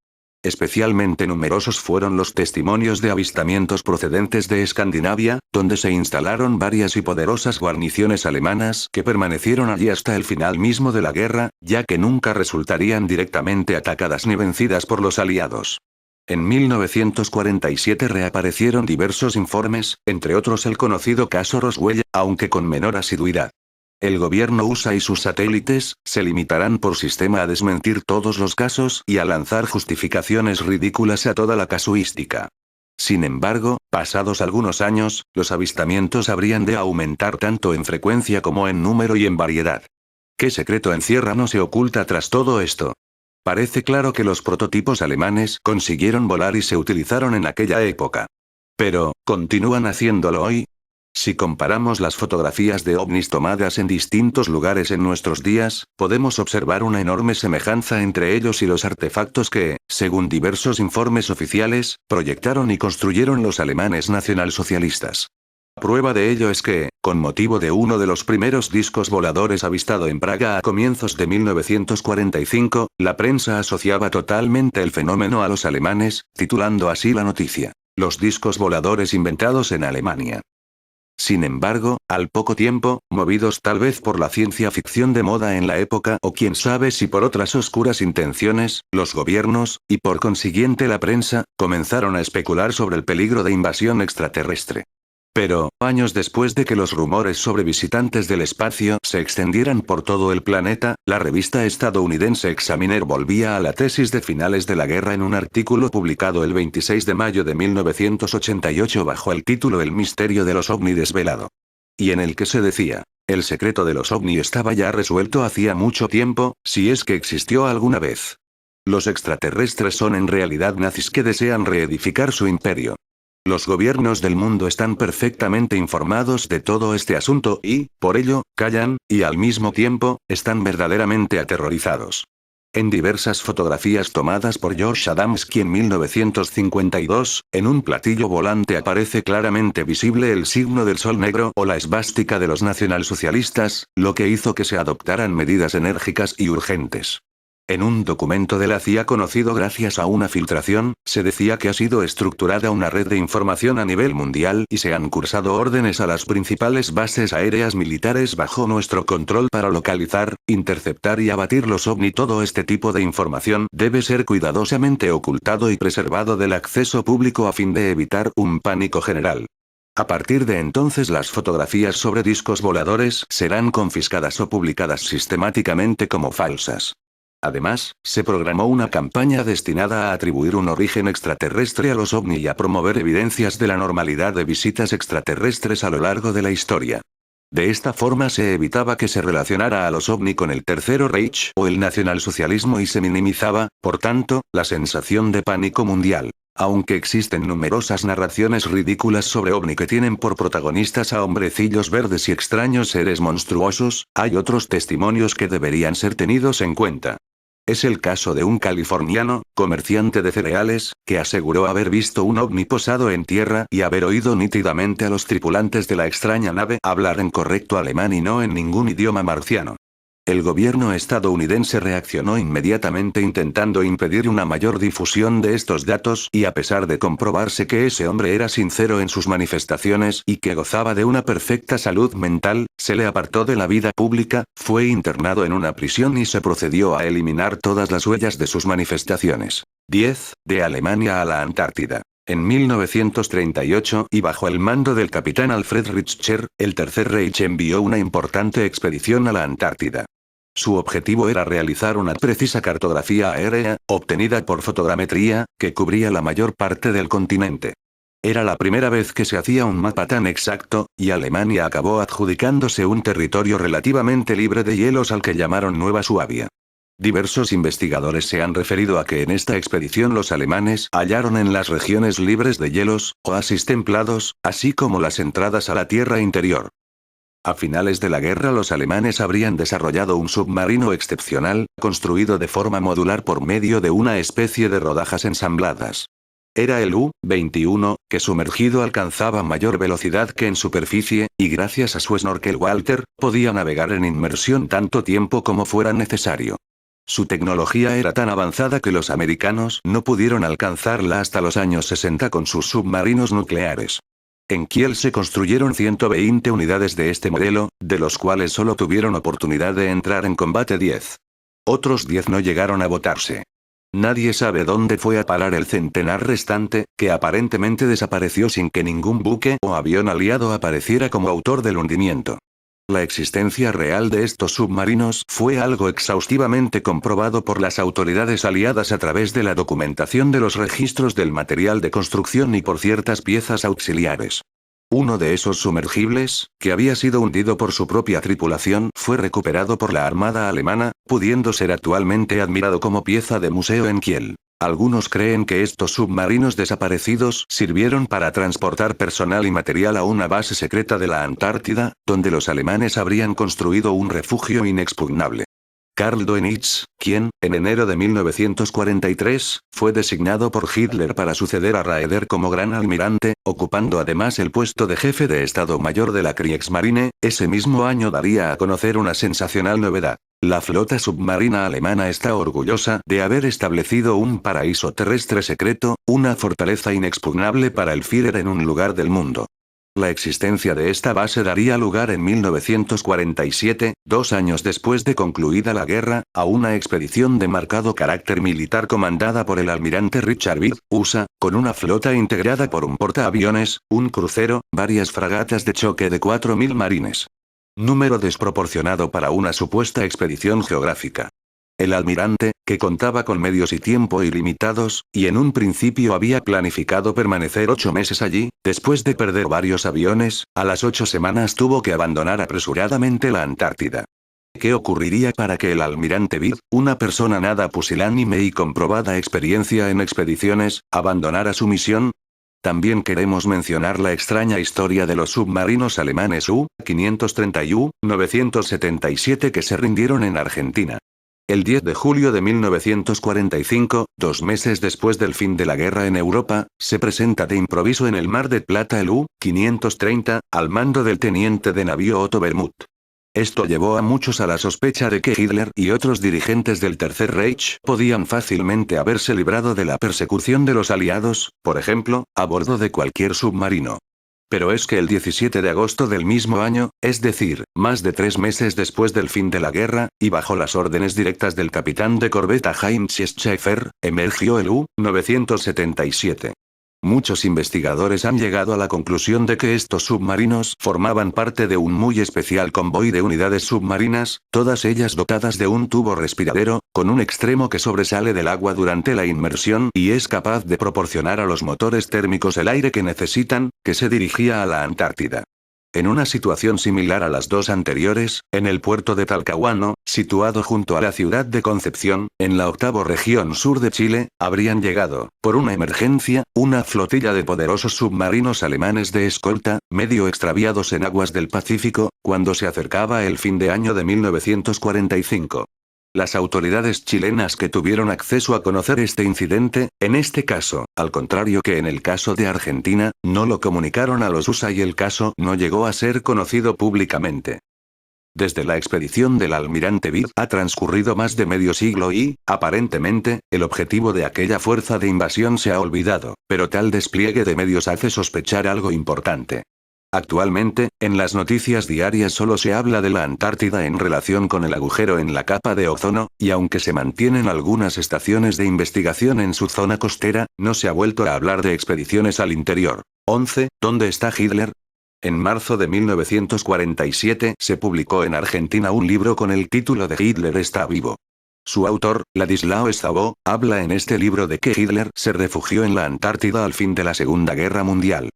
Especialmente numerosos fueron los testimonios de avistamientos procedentes de Escandinavia, donde se instalaron varias y poderosas guarniciones alemanas que permanecieron allí hasta el final mismo de la guerra, ya que nunca resultarían directamente atacadas ni vencidas por los aliados. En 1947 reaparecieron diversos informes, entre otros el conocido caso Roswell, aunque con menor asiduidad. El gobierno USA y sus satélites se limitarán por sistema a desmentir todos los casos y a lanzar justificaciones ridículas a toda la casuística. Sin embargo, pasados algunos años, los avistamientos habrían de aumentar tanto en frecuencia como en número y en variedad. ¿Qué secreto encierra o se oculta tras todo esto? Parece claro que los prototipos alemanes consiguieron volar y se utilizaron en aquella época. Pero, ¿continúan haciéndolo hoy? Si comparamos las fotografías de ovnis tomadas en distintos lugares en nuestros días, podemos observar una enorme semejanza entre ellos y los artefactos que, según diversos informes oficiales, proyectaron y construyeron los alemanes nacionalsocialistas. Prueba de ello es que, con motivo de uno de los primeros discos voladores avistado en Praga a comienzos de 1945, la prensa asociaba totalmente el fenómeno a los alemanes, titulando así la noticia: "Los discos voladores inventados en Alemania". Sin embargo, al poco tiempo, movidos tal vez por la ciencia ficción de moda en la época o quién sabe si por otras oscuras intenciones, los gobiernos, y por consiguiente la prensa, comenzaron a especular sobre el peligro de invasión extraterrestre. Pero, años después de que los rumores sobre visitantes del espacio se extendieran por todo el planeta, la revista estadounidense Examiner volvía a la tesis de finales de la guerra en un artículo publicado el 26 de mayo de 1988 bajo el título El misterio de los ovni desvelado. Y en el que se decía, el secreto de los ovni estaba ya resuelto hacía mucho tiempo, si es que existió alguna vez. Los extraterrestres son en realidad nazis que desean reedificar su imperio. Los gobiernos del mundo están perfectamente informados de todo este asunto y, por ello, callan, y al mismo tiempo, están verdaderamente aterrorizados. En diversas fotografías tomadas por George Adamski en 1952, en un platillo volante aparece claramente visible el signo del sol negro o la esvástica de los nacionalsocialistas, lo que hizo que se adoptaran medidas enérgicas y urgentes. En un documento de la CIA conocido gracias a una filtración, se decía que ha sido estructurada una red de información a nivel mundial y se han cursado órdenes a las principales bases aéreas militares bajo nuestro control para localizar, interceptar y abatir los ovni. Todo este tipo de información debe ser cuidadosamente ocultado y preservado del acceso público a fin de evitar un pánico general. A partir de entonces las fotografías sobre discos voladores serán confiscadas o publicadas sistemáticamente como falsas. Además, se programó una campaña destinada a atribuir un origen extraterrestre a los ovni y a promover evidencias de la normalidad de visitas extraterrestres a lo largo de la historia. De esta forma se evitaba que se relacionara a los ovni con el Tercero Reich o el nacionalsocialismo y se minimizaba, por tanto, la sensación de pánico mundial. Aunque existen numerosas narraciones ridículas sobre ovni que tienen por protagonistas a hombrecillos verdes y extraños seres monstruosos, hay otros testimonios que deberían ser tenidos en cuenta. Es el caso de un californiano, comerciante de cereales, que aseguró haber visto un ovni posado en tierra y haber oído nítidamente a los tripulantes de la extraña nave hablar en correcto alemán y no en ningún idioma marciano. El gobierno estadounidense reaccionó inmediatamente intentando impedir una mayor difusión de estos datos y a pesar de comprobarse que ese hombre era sincero en sus manifestaciones y que gozaba de una perfecta salud mental, se le apartó de la vida pública, fue internado en una prisión y se procedió a eliminar todas las huellas de sus manifestaciones. 10. De Alemania a la Antártida. En 1938, y bajo el mando del capitán Alfred Richter, el Tercer Reich envió una importante expedición a la Antártida. Su objetivo era realizar una precisa cartografía aérea, obtenida por fotogrametría, que cubría la mayor parte del continente. Era la primera vez que se hacía un mapa tan exacto, y Alemania acabó adjudicándose un territorio relativamente libre de hielos al que llamaron Nueva Suabia. Diversos investigadores se han referido a que en esta expedición los alemanes hallaron en las regiones libres de hielos, oasis templados, así como las entradas a la tierra interior. A finales de la guerra los alemanes habrían desarrollado un submarino excepcional, construido de forma modular por medio de una especie de rodajas ensambladas. Era el U-21, que sumergido alcanzaba mayor velocidad que en superficie, y gracias a su snorkel Walter, podía navegar en inmersión tanto tiempo como fuera necesario. Su tecnología era tan avanzada que los americanos no pudieron alcanzarla hasta los años 60 con sus submarinos nucleares. En Kiel se construyeron 120 unidades de este modelo, de los cuales solo tuvieron oportunidad de entrar en combate 10. Otros 10 no llegaron a botarse. Nadie sabe dónde fue a parar el centenar restante, que aparentemente desapareció sin que ningún buque o avión aliado apareciera como autor del hundimiento. La existencia real de estos submarinos fue algo exhaustivamente comprobado por las autoridades aliadas a través de la documentación de los registros del material de construcción y por ciertas piezas auxiliares. Uno de esos sumergibles, que había sido hundido por su propia tripulación, fue recuperado por la Armada alemana, pudiendo ser actualmente admirado como pieza de museo en Kiel. Algunos creen que estos submarinos desaparecidos sirvieron para transportar personal y material a una base secreta de la Antártida, donde los alemanes habrían construido un refugio inexpugnable. Karl Dönitz, quien, en enero de 1943, fue designado por Hitler para suceder a Raeder como gran almirante, ocupando además el puesto de jefe de Estado Mayor de la Kriegsmarine, ese mismo año daría a conocer una sensacional novedad. La flota submarina alemana está orgullosa de haber establecido un paraíso terrestre secreto, una fortaleza inexpugnable para el Führer en un lugar del mundo. La existencia de esta base daría lugar en 1947, 2 años después de concluida la guerra, a una expedición de marcado carácter militar comandada por el almirante Richard Byrd, USA, con una flota integrada por un portaaviones, un crucero, varias fragatas de choque de 4.000 marines. Número desproporcionado para una supuesta expedición geográfica. El almirante, que contaba con medios y tiempo ilimitados, y en un principio había planificado permanecer 8 meses allí, después de perder varios aviones, a las 8 semanas tuvo que abandonar apresuradamente la Antártida. ¿Qué ocurriría para que el almirante Byrd, una persona nada pusilánime y con probada experiencia en expediciones, abandonara su misión? También queremos mencionar la extraña historia de los submarinos alemanes U-530 y U-977 que se rindieron en Argentina. El 10 de julio de 1945, 2 meses después del fin de la guerra en Europa, se presenta de improviso en el Mar del Plata el U-530, al mando del teniente de navío Otto Bermuth. Esto llevó a muchos a la sospecha de que Hitler y otros dirigentes del Tercer Reich podían fácilmente haberse librado de la persecución de los aliados, por ejemplo, a bordo de cualquier submarino. Pero es que el 17 de agosto del mismo año, es decir, más de 3 meses después del fin de la guerra, y bajo las órdenes directas del capitán de corbeta Heinz Schaeffer, emergió el U-977. Muchos investigadores han llegado a la conclusión de que estos submarinos formaban parte de un muy especial convoy de unidades submarinas, todas ellas dotadas de un tubo respiradero, con un extremo que sobresale del agua durante la inmersión y es capaz de proporcionar a los motores térmicos el aire que necesitan, que se dirigía a la Antártida. En una situación similar a las dos anteriores, en el puerto de Talcahuano, situado junto a la ciudad de Concepción, en la 8ª región sur de Chile, habrían llegado, por una emergencia, una flotilla de poderosos submarinos alemanes de escolta, medio extraviados en aguas del Pacífico, cuando se acercaba el fin de año de 1945. Las autoridades chilenas que tuvieron acceso a conocer este incidente, en este caso, al contrario que en el caso de Argentina, no lo comunicaron a los USA y el caso no llegó a ser conocido públicamente. Desde la expedición del almirante Byrd ha transcurrido más de medio siglo y, aparentemente, el objetivo de aquella fuerza de invasión se ha olvidado, pero tal despliegue de medios hace sospechar algo importante. Actualmente, en las noticias diarias solo se habla de la Antártida en relación con el agujero en la capa de ozono, y aunque se mantienen algunas estaciones de investigación en su zona costera, no se ha vuelto a hablar de expediciones al interior. 11. ¿Dónde está Hitler? En marzo de 1947 se publicó en Argentina un libro con el título de Hitler está vivo. Su autor, Ladislao Stabó, habla en este libro de que Hitler se refugió en la Antártida al fin de la Segunda Guerra Mundial.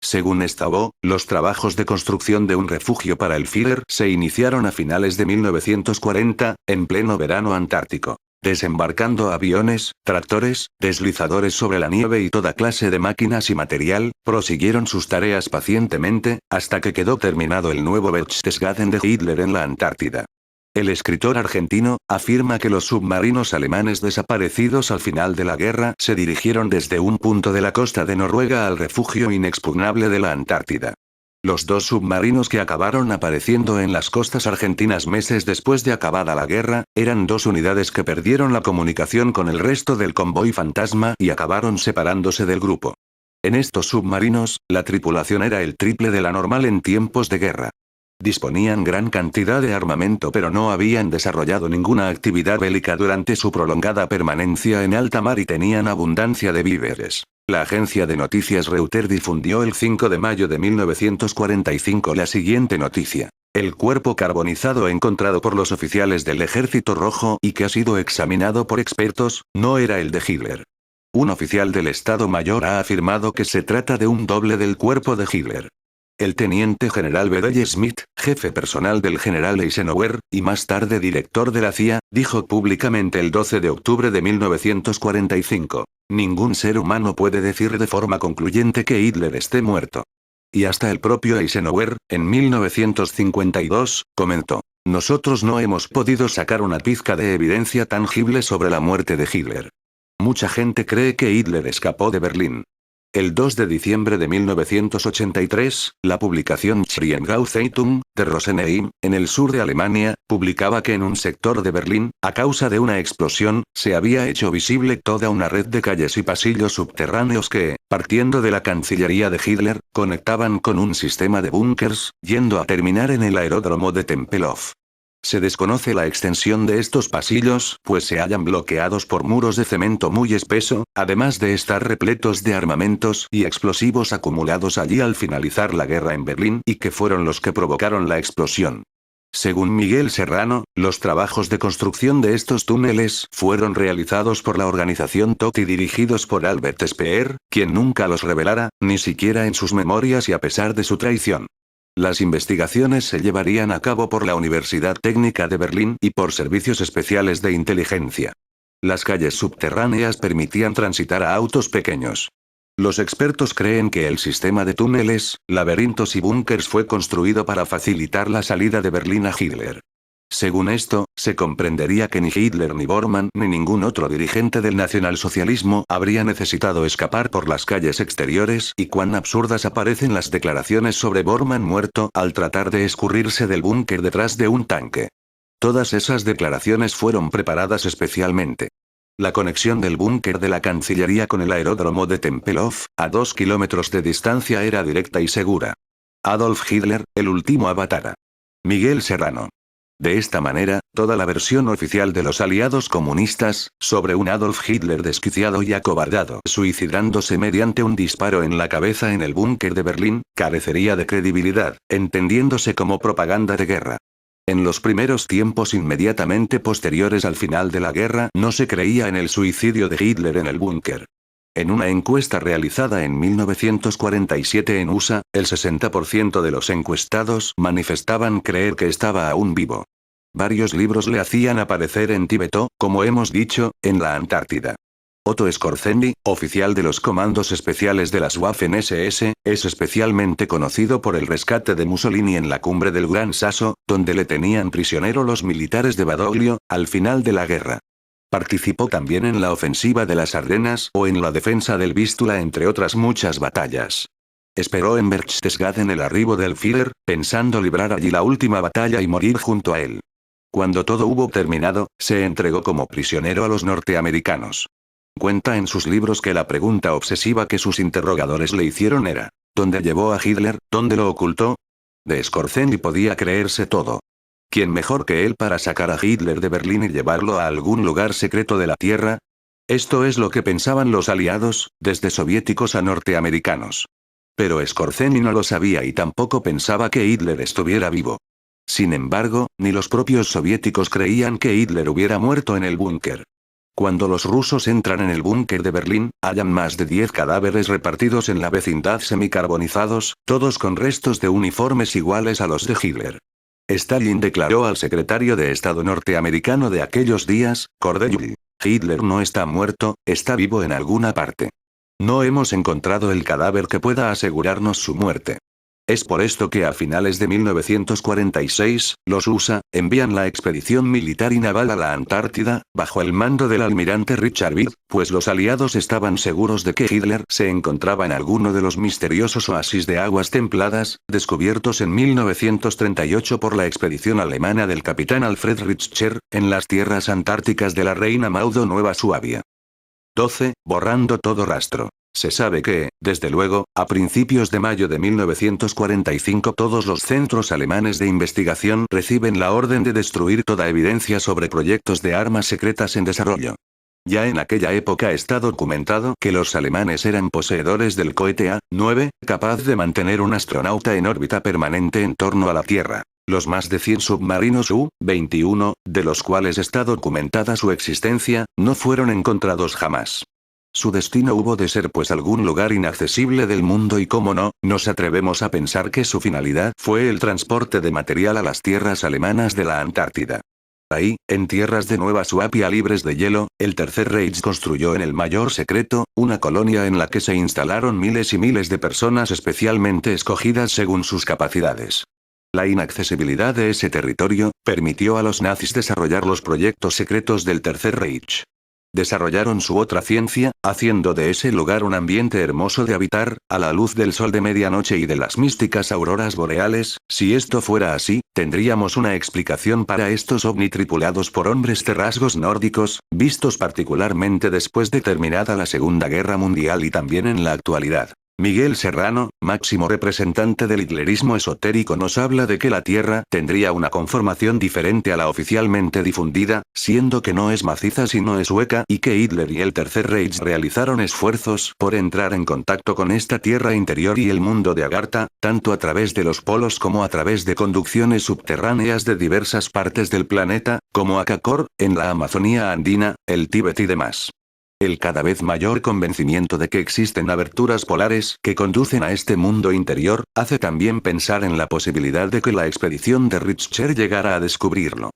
Según Stabó, los trabajos de construcción de un refugio para el Führer se iniciaron a finales de 1940, en pleno verano antártico. Desembarcando aviones, tractores, deslizadores sobre la nieve y toda clase de máquinas y material, prosiguieron sus tareas pacientemente, hasta que quedó terminado el nuevo Berchtesgaden de Hitler en la Antártida. El escritor argentino afirma que los submarinos alemanes desaparecidos al final de la guerra se dirigieron desde un punto de la costa de Noruega al refugio inexpugnable de la Antártida. Los dos submarinos que acabaron apareciendo en las costas argentinas meses después de acabada la guerra, eran dos unidades que perdieron la comunicación con el resto del convoy fantasma y acabaron separándose del grupo. En estos submarinos, la tripulación era el triple de la normal en tiempos de guerra. Disponían gran cantidad de armamento pero no habían desarrollado ninguna actividad bélica durante su prolongada permanencia en alta mar y tenían abundancia de víveres. La agencia de noticias Reuters difundió el 5 de mayo de 1945 la siguiente noticia. El cuerpo carbonizado encontrado por los oficiales del Ejército Rojo y que ha sido examinado por expertos, no era el de Hitler. Un oficial del Estado Mayor ha afirmado que se trata de un doble del cuerpo de Hitler. El teniente general Beryl Smith, jefe personal del general Eisenhower, y más tarde director de la CIA, dijo públicamente el 12 de octubre de 1945, ningún ser humano puede decir de forma concluyente que Hitler esté muerto. Y hasta el propio Eisenhower, en 1952, comentó, nosotros no hemos podido sacar una pizca de evidencia tangible sobre la muerte de Hitler. Mucha gente cree que Hitler escapó de Berlín. El 2 de diciembre de 1983, la publicación Zriengau Zeitung, de Rosenheim, en el sur de Alemania, publicaba que en un sector de Berlín, a causa de una explosión, se había hecho visible toda una red de calles y pasillos subterráneos que, partiendo de la Cancillería de Hitler, conectaban con un sistema de búnkers, yendo a terminar en el aeródromo de Tempelhof. Se desconoce la extensión de estos pasillos, pues se hallan bloqueados por muros de cemento muy espeso, además de estar repletos de armamentos y explosivos acumulados allí al finalizar la guerra en Berlín y que fueron los que provocaron la explosión. Según Miguel Serrano, los trabajos de construcción de estos túneles fueron realizados por la organización TOT y dirigidos por Albert Speer, quien nunca los revelara, ni siquiera en sus memorias y a pesar de su traición. Las investigaciones se llevarían a cabo por la Universidad Técnica de Berlín y por servicios especiales de inteligencia. Las calles subterráneas permitían transitar a autos pequeños. Los expertos creen que el sistema de túneles, laberintos y búnkers fue construido para facilitar la salida de Berlín a Hitler. Según esto, se comprendería que ni Hitler ni Bormann ni ningún otro dirigente del nacionalsocialismo habría necesitado escapar por las calles exteriores y cuán absurdas aparecen las declaraciones sobre Bormann muerto al tratar de escurrirse del búnker detrás de un tanque. Todas esas declaraciones fueron preparadas especialmente. La conexión del búnker de la Cancillería con el aeródromo de Tempelhof, a 2 kilómetros de distancia, era directa y segura. Adolf Hitler, el último avatar. Miguel Serrano. De esta manera, toda la versión oficial de los aliados comunistas, sobre un Adolf Hitler desquiciado y acobardado suicidándose mediante un disparo en la cabeza en el búnker de Berlín, carecería de credibilidad, entendiéndose como propaganda de guerra. En los primeros tiempos inmediatamente posteriores al final de la guerra no se creía en el suicidio de Hitler en el búnker. En una encuesta realizada en 1947 en USA, el 60% de los encuestados manifestaban creer que estaba aún vivo. Varios libros le hacían aparecer en Tíbet o, como hemos dicho, en la Antártida. Otto Skorzeny, oficial de los comandos especiales de las Waffen-SS, es especialmente conocido por el rescate de Mussolini en la cumbre del Gran Sasso, donde le tenían prisionero los militares de Badoglio, al final de la guerra. Participó también en la ofensiva de las Ardenas o en la defensa del Vístula, entre otras muchas batallas. Esperó en Berchtesgaden el arribo del Führer, pensando librar allí la última batalla y morir junto a él. Cuando todo hubo terminado, se entregó como prisionero a los norteamericanos. Cuenta en sus libros que la pregunta obsesiva que sus interrogadores le hicieron era: ¿dónde llevó a Hitler? ¿Dónde lo ocultó? De Skorzeny podía creerse todo. ¿Quién mejor que él para sacar a Hitler de Berlín y llevarlo a algún lugar secreto de la Tierra? Esto es lo que pensaban los aliados, desde soviéticos a norteamericanos. Pero Skorzeny no lo sabía y tampoco pensaba que Hitler estuviera vivo. Sin embargo, ni los propios soviéticos creían que Hitler hubiera muerto en el búnker. Cuando los rusos entran en el búnker de Berlín, hallan más de 10 cadáveres repartidos en la vecindad semicarbonizados, todos con restos de uniformes iguales a los de Hitler. Stalin declaró al secretario de Estado norteamericano de aquellos días, Cordelli: Hitler no está muerto, está vivo en alguna parte. No hemos encontrado el cadáver que pueda asegurarnos su muerte. Es por esto que a finales de 1946, los USA envían la expedición militar y naval a la Antártida, bajo el mando del almirante Richard Byrd, pues los aliados estaban seguros de que Hitler se encontraba en alguno de los misteriosos oasis de aguas templadas, descubiertos en 1938 por la expedición alemana del capitán Alfred Richter, en las tierras antárticas de la Reina Maud o Nueva Suabia. 12. Borrando todo rastro. Se sabe que, desde luego, a principios de mayo de 1945 todos los centros alemanes de investigación reciben la orden de destruir toda evidencia sobre proyectos de armas secretas en desarrollo. Ya en aquella época está documentado que los alemanes eran poseedores del cohete A-9, capaz de mantener un astronauta en órbita permanente en torno a la Tierra. Los más de 100 submarinos U-21, de los cuales está documentada su existencia, no fueron encontrados jamás. Su destino hubo de ser pues algún lugar inaccesible del mundo y, cómo no, nos atrevemos a pensar que su finalidad fue el transporte de material a las tierras alemanas de la Antártida. Ahí, en tierras de Nueva Suabia libres de hielo, el Tercer Reich construyó en el mayor secreto, una colonia en la que se instalaron miles y miles de personas especialmente escogidas según sus capacidades. La inaccesibilidad de ese territorio permitió a los nazis desarrollar los proyectos secretos del Tercer Reich. Desarrollaron su otra ciencia, haciendo de ese lugar un ambiente hermoso de habitar, a la luz del sol de medianoche y de las místicas auroras boreales. Si esto fuera así, tendríamos una explicación para estos ovni tripulados por hombres de rasgos nórdicos, vistos particularmente después de terminada la Segunda Guerra Mundial y también en la actualidad. Miguel Serrano, máximo representante del hitlerismo esotérico, nos habla de que la Tierra tendría una conformación diferente a la oficialmente difundida, siendo que no es maciza sino es hueca, y que Hitler y el Tercer Reich realizaron esfuerzos por entrar en contacto con esta Tierra interior y el mundo de Agartha, tanto a través de los polos como a través de conducciones subterráneas de diversas partes del planeta, como Akakor, en la Amazonía andina, el Tíbet y demás. El cada vez mayor convencimiento de que existen aberturas polares que conducen a este mundo interior, hace también pensar en la posibilidad de que la expedición de Richter llegara a descubrirlo.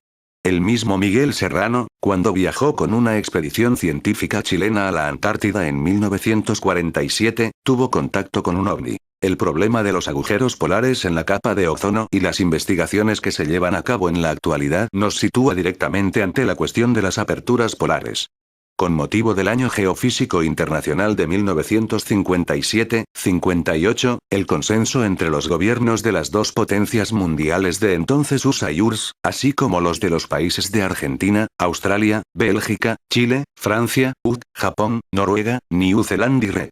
El mismo Miguel Serrano, cuando viajó con una expedición científica chilena a la Antártida en 1947, tuvo contacto con un ovni. El problema de los agujeros polares en la capa de ozono y las investigaciones que se llevan a cabo en la actualidad nos sitúa directamente ante la cuestión de las aperturas polares. Con motivo del Año Geofísico Internacional de 1957-58, el consenso entre los gobiernos de las dos potencias mundiales de entonces USA y URSS, así como los de los países de Argentina, Australia, Bélgica, Chile, Francia, UK, Japón, Noruega, New Zealand y Rep.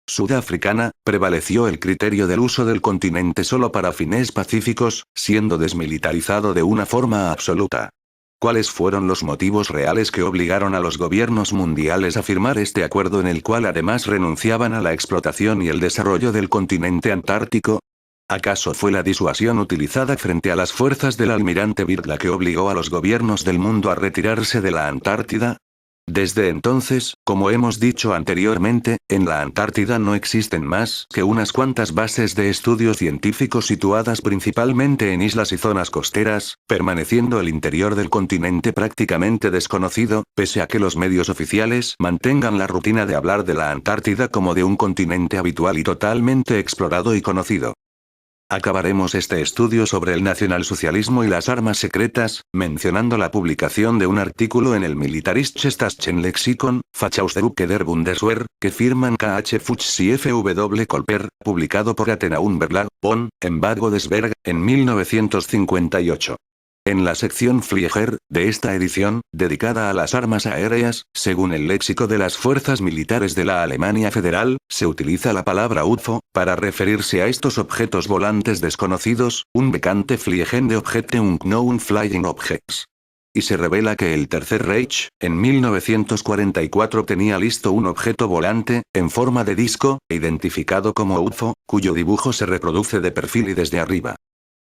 Sudafricana, prevaleció el criterio del uso del continente solo para fines pacíficos, siendo desmilitarizado de una forma absoluta. ¿Cuáles fueron los motivos reales que obligaron a los gobiernos mundiales a firmar este acuerdo en el cual además renunciaban a la explotación y el desarrollo del continente antártico? ¿Acaso fue la disuasión utilizada frente a las fuerzas del almirante Byrd la que obligó a los gobiernos del mundo a retirarse de la Antártida? Desde entonces, como hemos dicho anteriormente, en la Antártida no existen más que unas cuantas bases de estudios científicos situadas principalmente en islas y zonas costeras, permaneciendo el interior del continente prácticamente desconocido, pese a que los medios oficiales mantengan la rutina de hablar de la Antártida como de un continente habitual y totalmente explorado y conocido. Acabaremos este estudio sobre el nacionalsocialismo y las armas secretas, mencionando la publicación de un artículo en el Militaristisches Lexikon, Fachausdrucke der Bundeswehr, que firman K.H. Fuchs y F.W. Kolper, publicado por Athenaeum Verlag, Bonn, en Bad Godesberg, en 1958. En la sección Flieger, de esta edición, dedicada a las armas aéreas, según el léxico de las fuerzas militares de la Alemania Federal, se utiliza la palabra UFO, para referirse a estos objetos volantes desconocidos, unbekannte fliegende Objekte unknown flying objects. Y se revela que el Tercer Reich, en 1944 tenía listo un objeto volante, en forma de disco, identificado como UFO, cuyo dibujo se reproduce de perfil y desde arriba.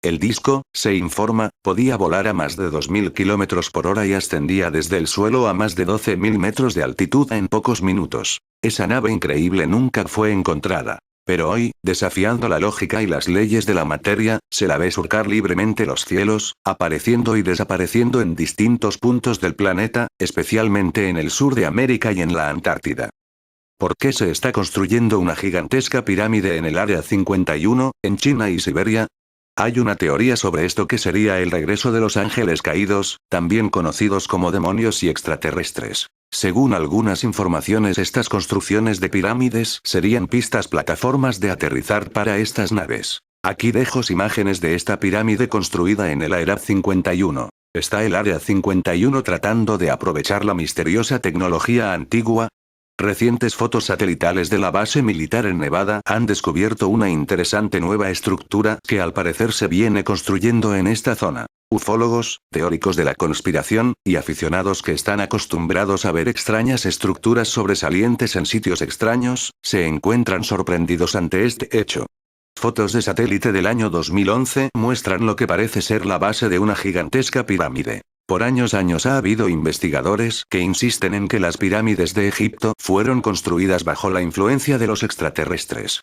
El disco, se informa, podía volar a más de 2.000 km por hora y ascendía desde el suelo a más de 12.000 metros de altitud en pocos minutos. Esa nave increíble nunca fue encontrada. Pero hoy, desafiando la lógica y las leyes de la materia, se la ve surcar libremente los cielos, apareciendo y desapareciendo en distintos puntos del planeta, especialmente en el sur de América y en la Antártida. ¿Por qué se está construyendo una gigantesca pirámide en el Área 51, en China y Siberia? Hay una teoría sobre esto que sería el regreso de los ángeles caídos, también conocidos como demonios y extraterrestres. Según algunas informaciones, estas construcciones de pirámides serían pistas plataformas de aterrizar para estas naves. Aquí dejo imágenes de esta pirámide construida en el Área 51. ¿Está el Área 51 tratando de aprovechar la misteriosa tecnología antigua? Recientes fotos satelitales de la base militar en Nevada han descubierto una interesante nueva estructura que al parecer se viene construyendo en esta zona. Ufólogos, teóricos de la conspiración, y aficionados que están acostumbrados a ver extrañas estructuras sobresalientes en sitios extraños, se encuentran sorprendidos ante este hecho. Fotos de satélite del año 2011 muestran lo que parece ser la base de una gigantesca pirámide. Por años ha habido investigadores que insisten en que las pirámides de Egipto fueron construidas bajo la influencia de los extraterrestres.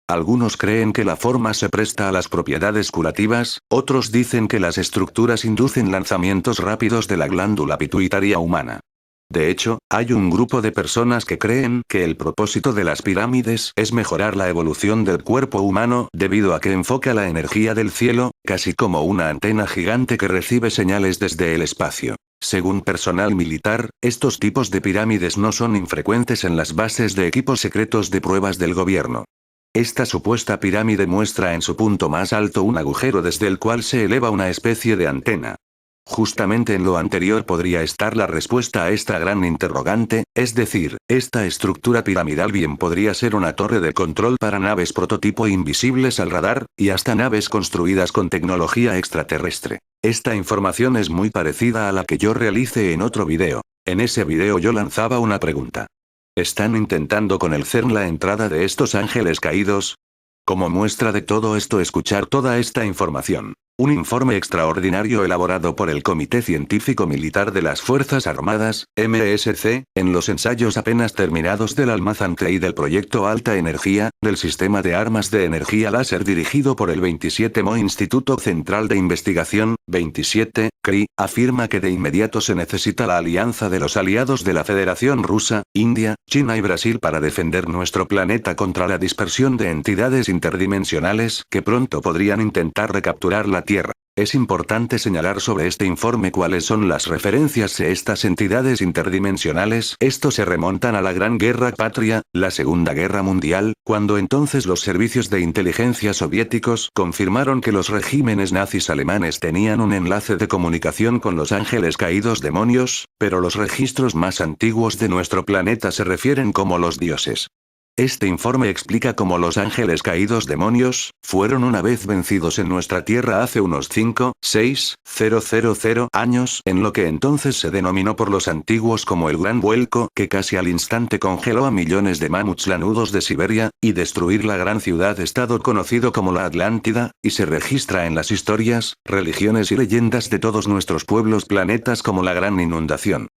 Algunos creen que la forma se presta a las propiedades curativas, otros dicen que las estructuras inducen lanzamientos rápidos de la glándula pituitaria humana. De hecho, hay un grupo de personas que creen que el propósito de las pirámides es mejorar la evolución del cuerpo humano debido a que enfoca la energía del cielo, casi como una antena gigante que recibe señales desde el espacio. Según personal militar, estos tipos de pirámides no son infrecuentes en las bases de equipos secretos de pruebas del gobierno. Esta supuesta pirámide muestra en su punto más alto un agujero desde el cual se eleva una especie de antena. Justamente en lo anterior podría estar la respuesta a esta gran interrogante, es decir, esta estructura piramidal bien podría ser una torre de control para naves prototipo invisibles al radar, y hasta naves construidas con tecnología extraterrestre. Esta información es muy parecida a la que yo realicé en otro video. En ese video yo lanzaba una pregunta. ¿Están intentando con el CERN la entrada de estos ángeles caídos? Como muestra de todo esto, escuchar toda esta información. Un informe extraordinario elaborado por el Comité Científico Militar de las Fuerzas Armadas, MSC, en los ensayos apenas terminados del Almazán y del proyecto Alta Energía, del sistema de armas de energía láser dirigido por el 27mo Instituto Central de Investigación, 27, CRI, afirma que de inmediato se necesita la alianza de los aliados de la Federación Rusa, India, China y Brasil para defender nuestro planeta contra la dispersión de entidades interdimensionales que pronto podrían intentar recapturar la Tierra. Es importante señalar sobre este informe cuáles son las referencias de estas entidades interdimensionales. Estos se remontan a la Gran Guerra Patria, la Segunda Guerra Mundial, cuando entonces los servicios de inteligencia soviéticos confirmaron que los regímenes nazis alemanes tenían un enlace de comunicación con los ángeles caídos demonios, pero los registros más antiguos de nuestro planeta se refieren como los dioses. Este informe explica cómo los ángeles caídos demonios fueron una vez vencidos en nuestra Tierra hace unos 5.6.000 años, en lo que entonces se denominó por los antiguos como el Gran Vuelco, que casi al instante congeló a millones de mamuts lanudos de Siberia, y destruir la gran ciudad-estado conocido como la Atlántida, y se registra en las historias, religiones y leyendas de todos nuestros pueblos planetas como la gran inundación.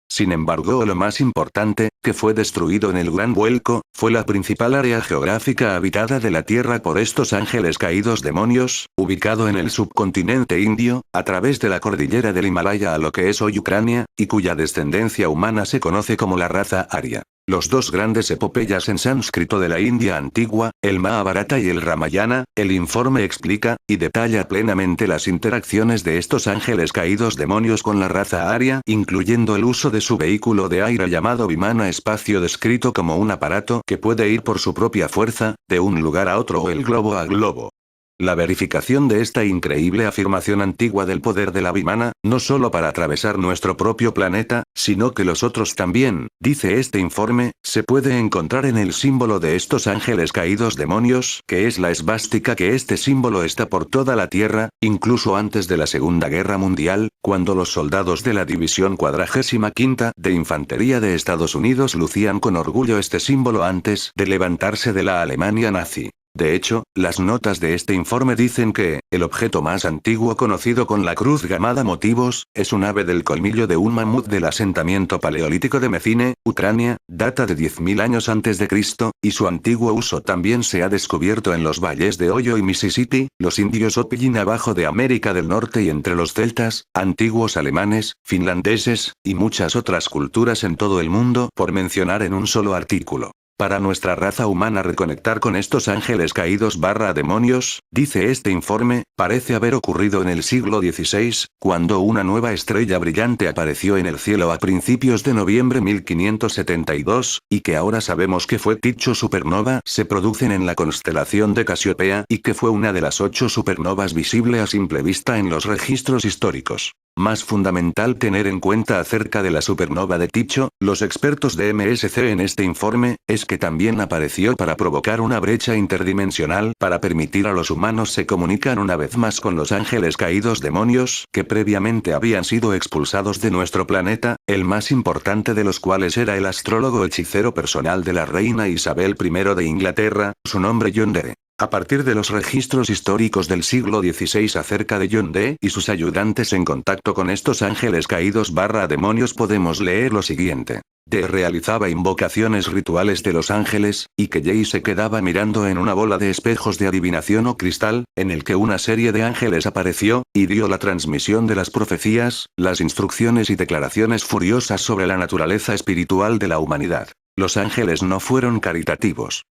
Sin embargo, lo más importante, que fue destruido en el Gran Vuelco, fue la principal área geográfica habitada de la Tierra por estos ángeles caídos demonios, ubicado en el subcontinente indio, a través de la cordillera del Himalaya a lo que es hoy Ucrania, y cuya descendencia humana se conoce como la raza aria. Los dos grandes epopeyas en sánscrito de la India antigua, el Mahabharata y el Ramayana, el informe explica, y detalla plenamente las interacciones de estos ángeles caídos demonios con la raza aria, incluyendo el uso de su vehículo de aire llamado Vimana espacio descrito como un aparato que puede ir por su propia fuerza, de un lugar a otro o el globo a globo. La verificación de esta increíble afirmación antigua del poder de la Vimana, no solo para atravesar nuestro propio planeta, sino que los otros también, dice este informe, se puede encontrar en el símbolo de estos ángeles caídos demonios, que es la esvástica, que este símbolo está por toda la Tierra, incluso antes de la Segunda Guerra Mundial, cuando los soldados de la División 45ª de Infantería de Estados Unidos lucían con orgullo este símbolo antes de levantarse de la Alemania nazi. De hecho, las notas de este informe dicen que, el objeto más antiguo conocido con la cruz llamada motivos, es un ave del colmillo de un mamut del asentamiento paleolítico de Mecine, Ucrania, data de 10.000 años antes de Cristo, y su antiguo uso también se ha descubierto en los valles de Ohio y Mississippi, los indios Hopi abajo de América del Norte y entre los celtas, antiguos alemanes, finlandeses, y muchas otras culturas en todo el mundo, por mencionar en un solo artículo. Para nuestra raza humana reconectar con estos ángeles caídos / demonios, dice este informe, parece haber ocurrido en el siglo XVI, cuando una nueva estrella brillante apareció en el cielo a principios de noviembre 1572, y que ahora sabemos que fue Tycho supernova, se producen en la constelación de Casiopea, y que fue una de las 8 supernovas visible a simple vista en los registros históricos. Más fundamental tener en cuenta acerca de la supernova de Tycho, los expertos de MSC en este informe, es que también apareció para provocar una brecha interdimensional para permitir a los humanos se comunican una vez más con los ángeles caídos demonios que previamente habían sido expulsados de nuestro planeta, el más importante de los cuales era el astrólogo hechicero personal de la reina Isabel I de Inglaterra, su nombre John Dee. A partir de los registros históricos del siglo XVI acerca de John Dee y sus ayudantes en contacto con estos ángeles caídos / demonios podemos leer lo siguiente. Dee realizaba invocaciones rituales de los ángeles, y que Jay se quedaba mirando en una bola de espejos de adivinación o cristal, en el que una serie de ángeles apareció, y dio la transmisión de las profecías, las instrucciones y declaraciones furiosas sobre la naturaleza espiritual de la humanidad. Los ángeles no fueron caritativos.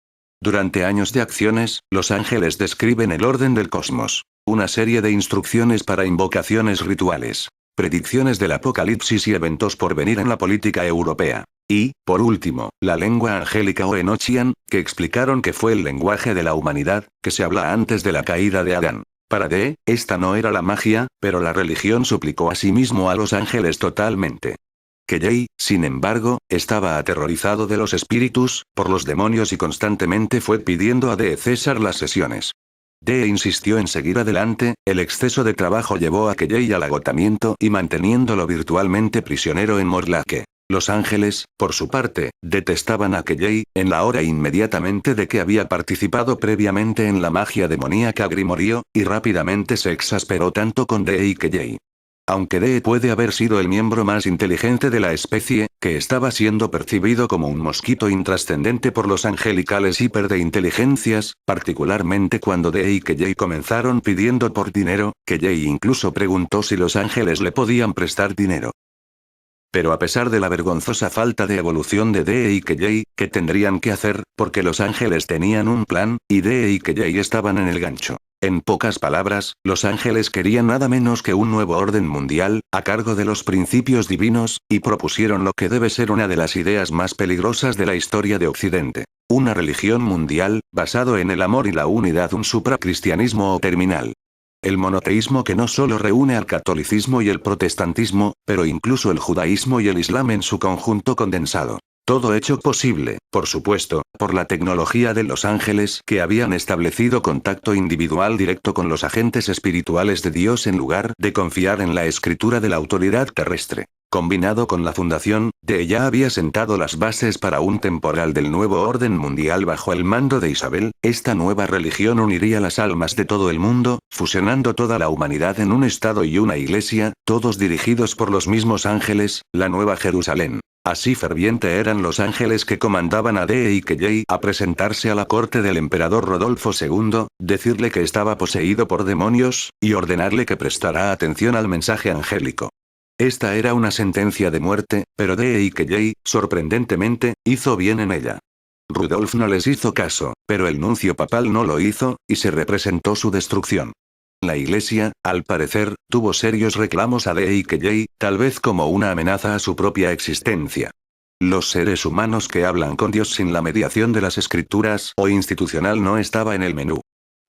Durante años de acciones, los ángeles describen el orden del cosmos. Una serie de instrucciones para invocaciones rituales. predicciones del apocalipsis y eventos por venir en la política europea. Y, por último, la lengua angélica o Enochian, que explicaron que fue el lenguaje de la humanidad, que se habla antes de la caída de Adán. Para D, esta no era la magia, pero la religión suplicó a sí mismo a los ángeles totalmente. Kelley, sin embargo, estaba aterrorizado de los espíritus, por los demonios y constantemente fue pidiendo a D. César las sesiones. D. insistió en seguir adelante, el exceso de trabajo llevó a Kelley al agotamiento y manteniéndolo virtualmente prisionero en Morlake. Los ángeles, por su parte, detestaban a Kelley, en la hora inmediatamente de que había participado previamente en la magia demoníaca Grimorio, y rápidamente se exasperó tanto con D. y Kelley. Aunque D puede haber sido el miembro más inteligente de la especie, que estaba siendo percibido como un mosquito intrascendente por los angelicales hiper de inteligencias, particularmente cuando D y Kelley comenzaron pidiendo por dinero, Kelley incluso preguntó si los ángeles le podían prestar dinero. Pero a pesar de la vergonzosa falta de evolución de D y Kelley, ¿qué tendrían que hacer? Porque los ángeles tenían un plan, y D y Kelley estaban en el gancho. En pocas palabras, los ángeles querían nada menos que un nuevo orden mundial, a cargo de los principios divinos, y propusieron lo que debe ser una de las ideas más peligrosas de la historia de Occidente. Una religión mundial, basado en el amor y la unidad, un supracristianismo o terminal. El monoteísmo que no solo reúne al catolicismo y el protestantismo, pero incluso el judaísmo y el islam en su conjunto condensado. Todo hecho posible, por supuesto, por la tecnología de los ángeles que habían establecido contacto individual directo con los agentes espirituales de Dios en lugar de confiar en la escritura de la autoridad terrestre. Combinado con la fundación, de ya había sentado las bases para un temporal del nuevo orden mundial bajo el mando de Isabel, esta nueva religión uniría las almas de todo el mundo, fusionando toda la humanidad en un estado y una iglesia, todos dirigidos por los mismos ángeles, la Nueva Jerusalén. Así ferviente eran los ángeles que comandaban a D y Kelley a presentarse a la corte del emperador Rodolfo II, decirle que estaba poseído por demonios, y ordenarle que prestara atención al mensaje angélico. Esta era una sentencia de muerte, pero D y Kelley, sorprendentemente, hizo bien en ella. Rudolf no les hizo caso, pero el nuncio papal no lo hizo, y se representó su destrucción. La Iglesia, al parecer, tuvo serios reclamos a D y Kelley, tal vez como una amenaza a su propia existencia. Los seres humanos que hablan con Dios sin la mediación de las escrituras o institucional no estaba en el menú.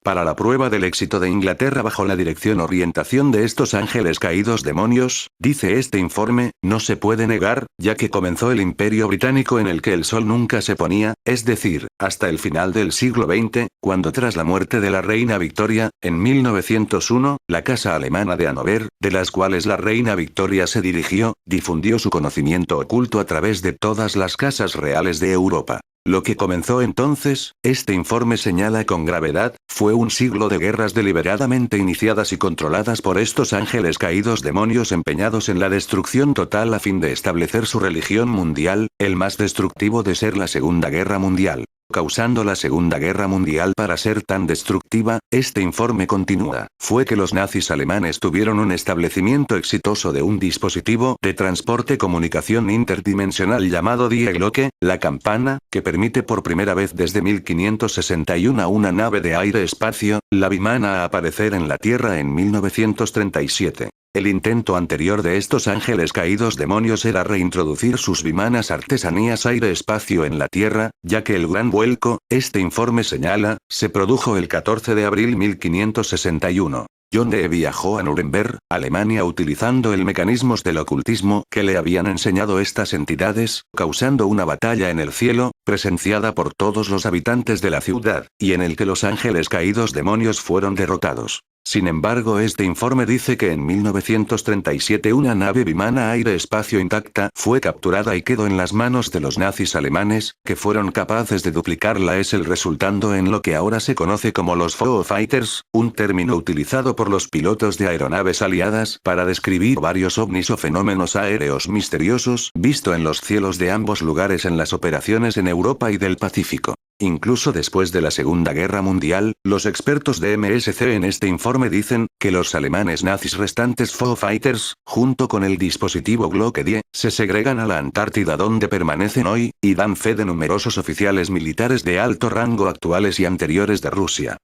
Para la prueba del éxito de Inglaterra bajo la orientación de estos ángeles caídos demonios, dice este informe, no se puede negar, ya que comenzó el Imperio Británico en el que el sol nunca se ponía, es decir, hasta el final del siglo XX, cuando tras la muerte de la reina Victoria, en 1901, la Casa Alemana de Hannover, de las cuales la reina Victoria se dirigió, difundió su conocimiento oculto a través de todas las casas reales de Europa. Lo que comenzó entonces, este informe señala con gravedad, fue un siglo de guerras deliberadamente iniciadas y controladas por estos ángeles caídos demonios empeñados en la destrucción total a fin de establecer su religión mundial, el más destructivo de ser la Segunda Guerra Mundial. Causando la Segunda Guerra Mundial para ser tan destructiva, este informe continúa, fue que los nazis alemanes tuvieron un establecimiento exitoso de un dispositivo de transporte comunicación interdimensional llamado Die Glocke, la campana, que permite por primera vez desde 1561 a una nave de aire-espacio, la Vimana a aparecer en la Tierra en 1937. El intento anterior de estos ángeles caídos demonios era reintroducir sus vimanas artesanías aire-espacio en la Tierra, ya que el gran vuelco, este informe señala, se produjo el 14 de abril 1561. John Dee viajó a Nuremberg, Alemania utilizando el mecanismos del ocultismo que le habían enseñado estas entidades, causando una batalla en el cielo, presenciada por todos los habitantes de la ciudad, y en el que los ángeles caídos demonios fueron derrotados. Sin embargo, este informe dice que en 1937 una nave bimana aire-espacio intacta fue capturada y quedó en las manos de los nazis alemanes, que fueron capaces de duplicarla resultando en lo que ahora se conoce como los Foo Fighters, un término utilizado por los pilotos de aeronaves aliadas para describir varios ovnis o fenómenos aéreos misteriosos visto en los cielos de ambos lugares en las operaciones en Europa y del Pacífico. Incluso después de la Segunda Guerra Mundial, los expertos de MSC en este informe dicen que los alemanes nazis restantes Foo Fighters, junto con el dispositivo Glocke 10, se segregan a la Antártida donde permanecen hoy, y dan fe de numerosos oficiales militares de alto rango actuales y anteriores de Rusia.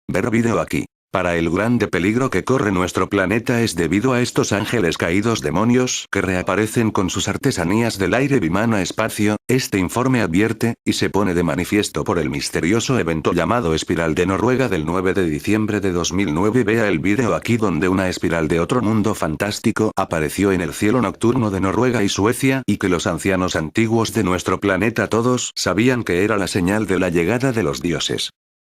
Ver vídeo aquí. Para el grande peligro que corre nuestro planeta es debido a estos ángeles caídos demonios que reaparecen con sus artesanías del aire Vimana-espacio, este informe advierte, y se pone de manifiesto por el misterioso evento llamado Espiral de Noruega del 9 de diciembre de 2009. Vea el vídeo aquí donde una espiral de otro mundo fantástico apareció en el cielo nocturno de Noruega y Suecia y que los ancianos antiguos de nuestro planeta todos sabían que era la señal de la llegada de los dioses.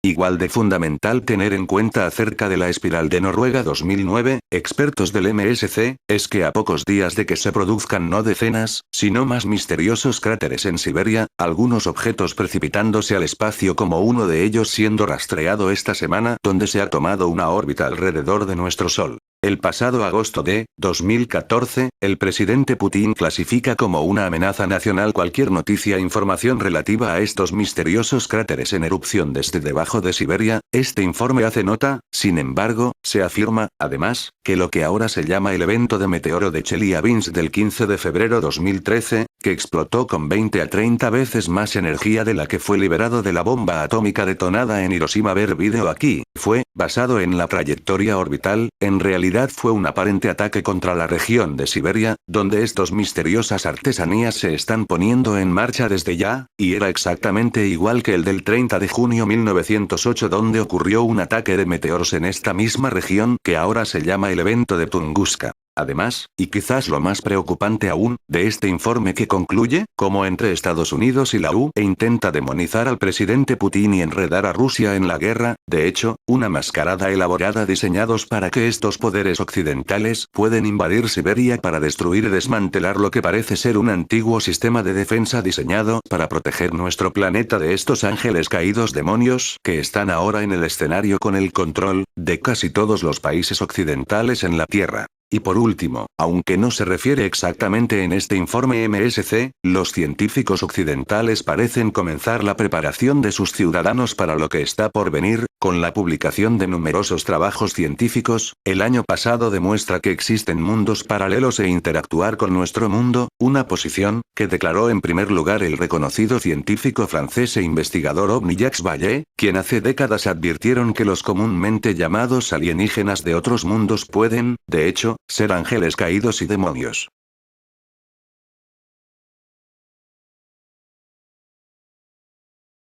Igual de fundamental tener en cuenta acerca de la espiral de Noruega 2009, expertos del MSC, es que a pocos días de que se produzcan no decenas, sino más misteriosos cráteres en Siberia, algunos objetos precipitándose al espacio como uno de ellos siendo rastreado esta semana donde se ha tomado una órbita alrededor de nuestro Sol. El pasado agosto de 2014, el presidente Putin clasifica como una amenaza nacional cualquier noticia e información relativa a estos misteriosos cráteres en erupción desde debajo de Siberia. Este informe hace nota, sin embargo, se afirma, además, que lo que ahora se llama el evento de meteoro de Chelyabinsk del 15 de febrero 2013, que explotó con 20 a 30 veces más energía de la que fue liberado de la bomba atómica detonada en Hiroshima. Ver vídeo aquí, fue, basado en la trayectoria orbital, en realidad fue un aparente ataque contra la región de Siberia, donde estos misteriosas artesanías se están poniendo en marcha desde ya, y era exactamente igual que el del 30 de junio 1908 donde ocurrió un ataque de meteoros en esta misma región que ahora se llama el evento de Tunguska. Además, y quizás lo más preocupante aún, de este informe que concluye, como entre Estados Unidos y la UE intenta demonizar al presidente Putin y enredar a Rusia en la guerra, de hecho, una mascarada elaborada diseñados para que estos poderes occidentales pueden invadir Siberia para destruir y desmantelar lo que parece ser un antiguo sistema de defensa diseñado para proteger nuestro planeta de estos ángeles caídos demonios que están ahora en el escenario con el control de casi todos los países occidentales en la Tierra. Y por último, aunque no se refiere exactamente en este informe MSC, los científicos occidentales parecen comenzar la preparación de sus ciudadanos para lo que está por venir, con la publicación de numerosos trabajos científicos. El año pasado demuestra que existen mundos paralelos e interactuar con nuestro mundo, una posición que declaró en primer lugar el reconocido científico francés e investigador OVNI Jacques Vallée, quien hace décadas advirtieron que los comúnmente llamados alienígenas de otros mundos pueden, de hecho, ser ángeles caídos y demonios.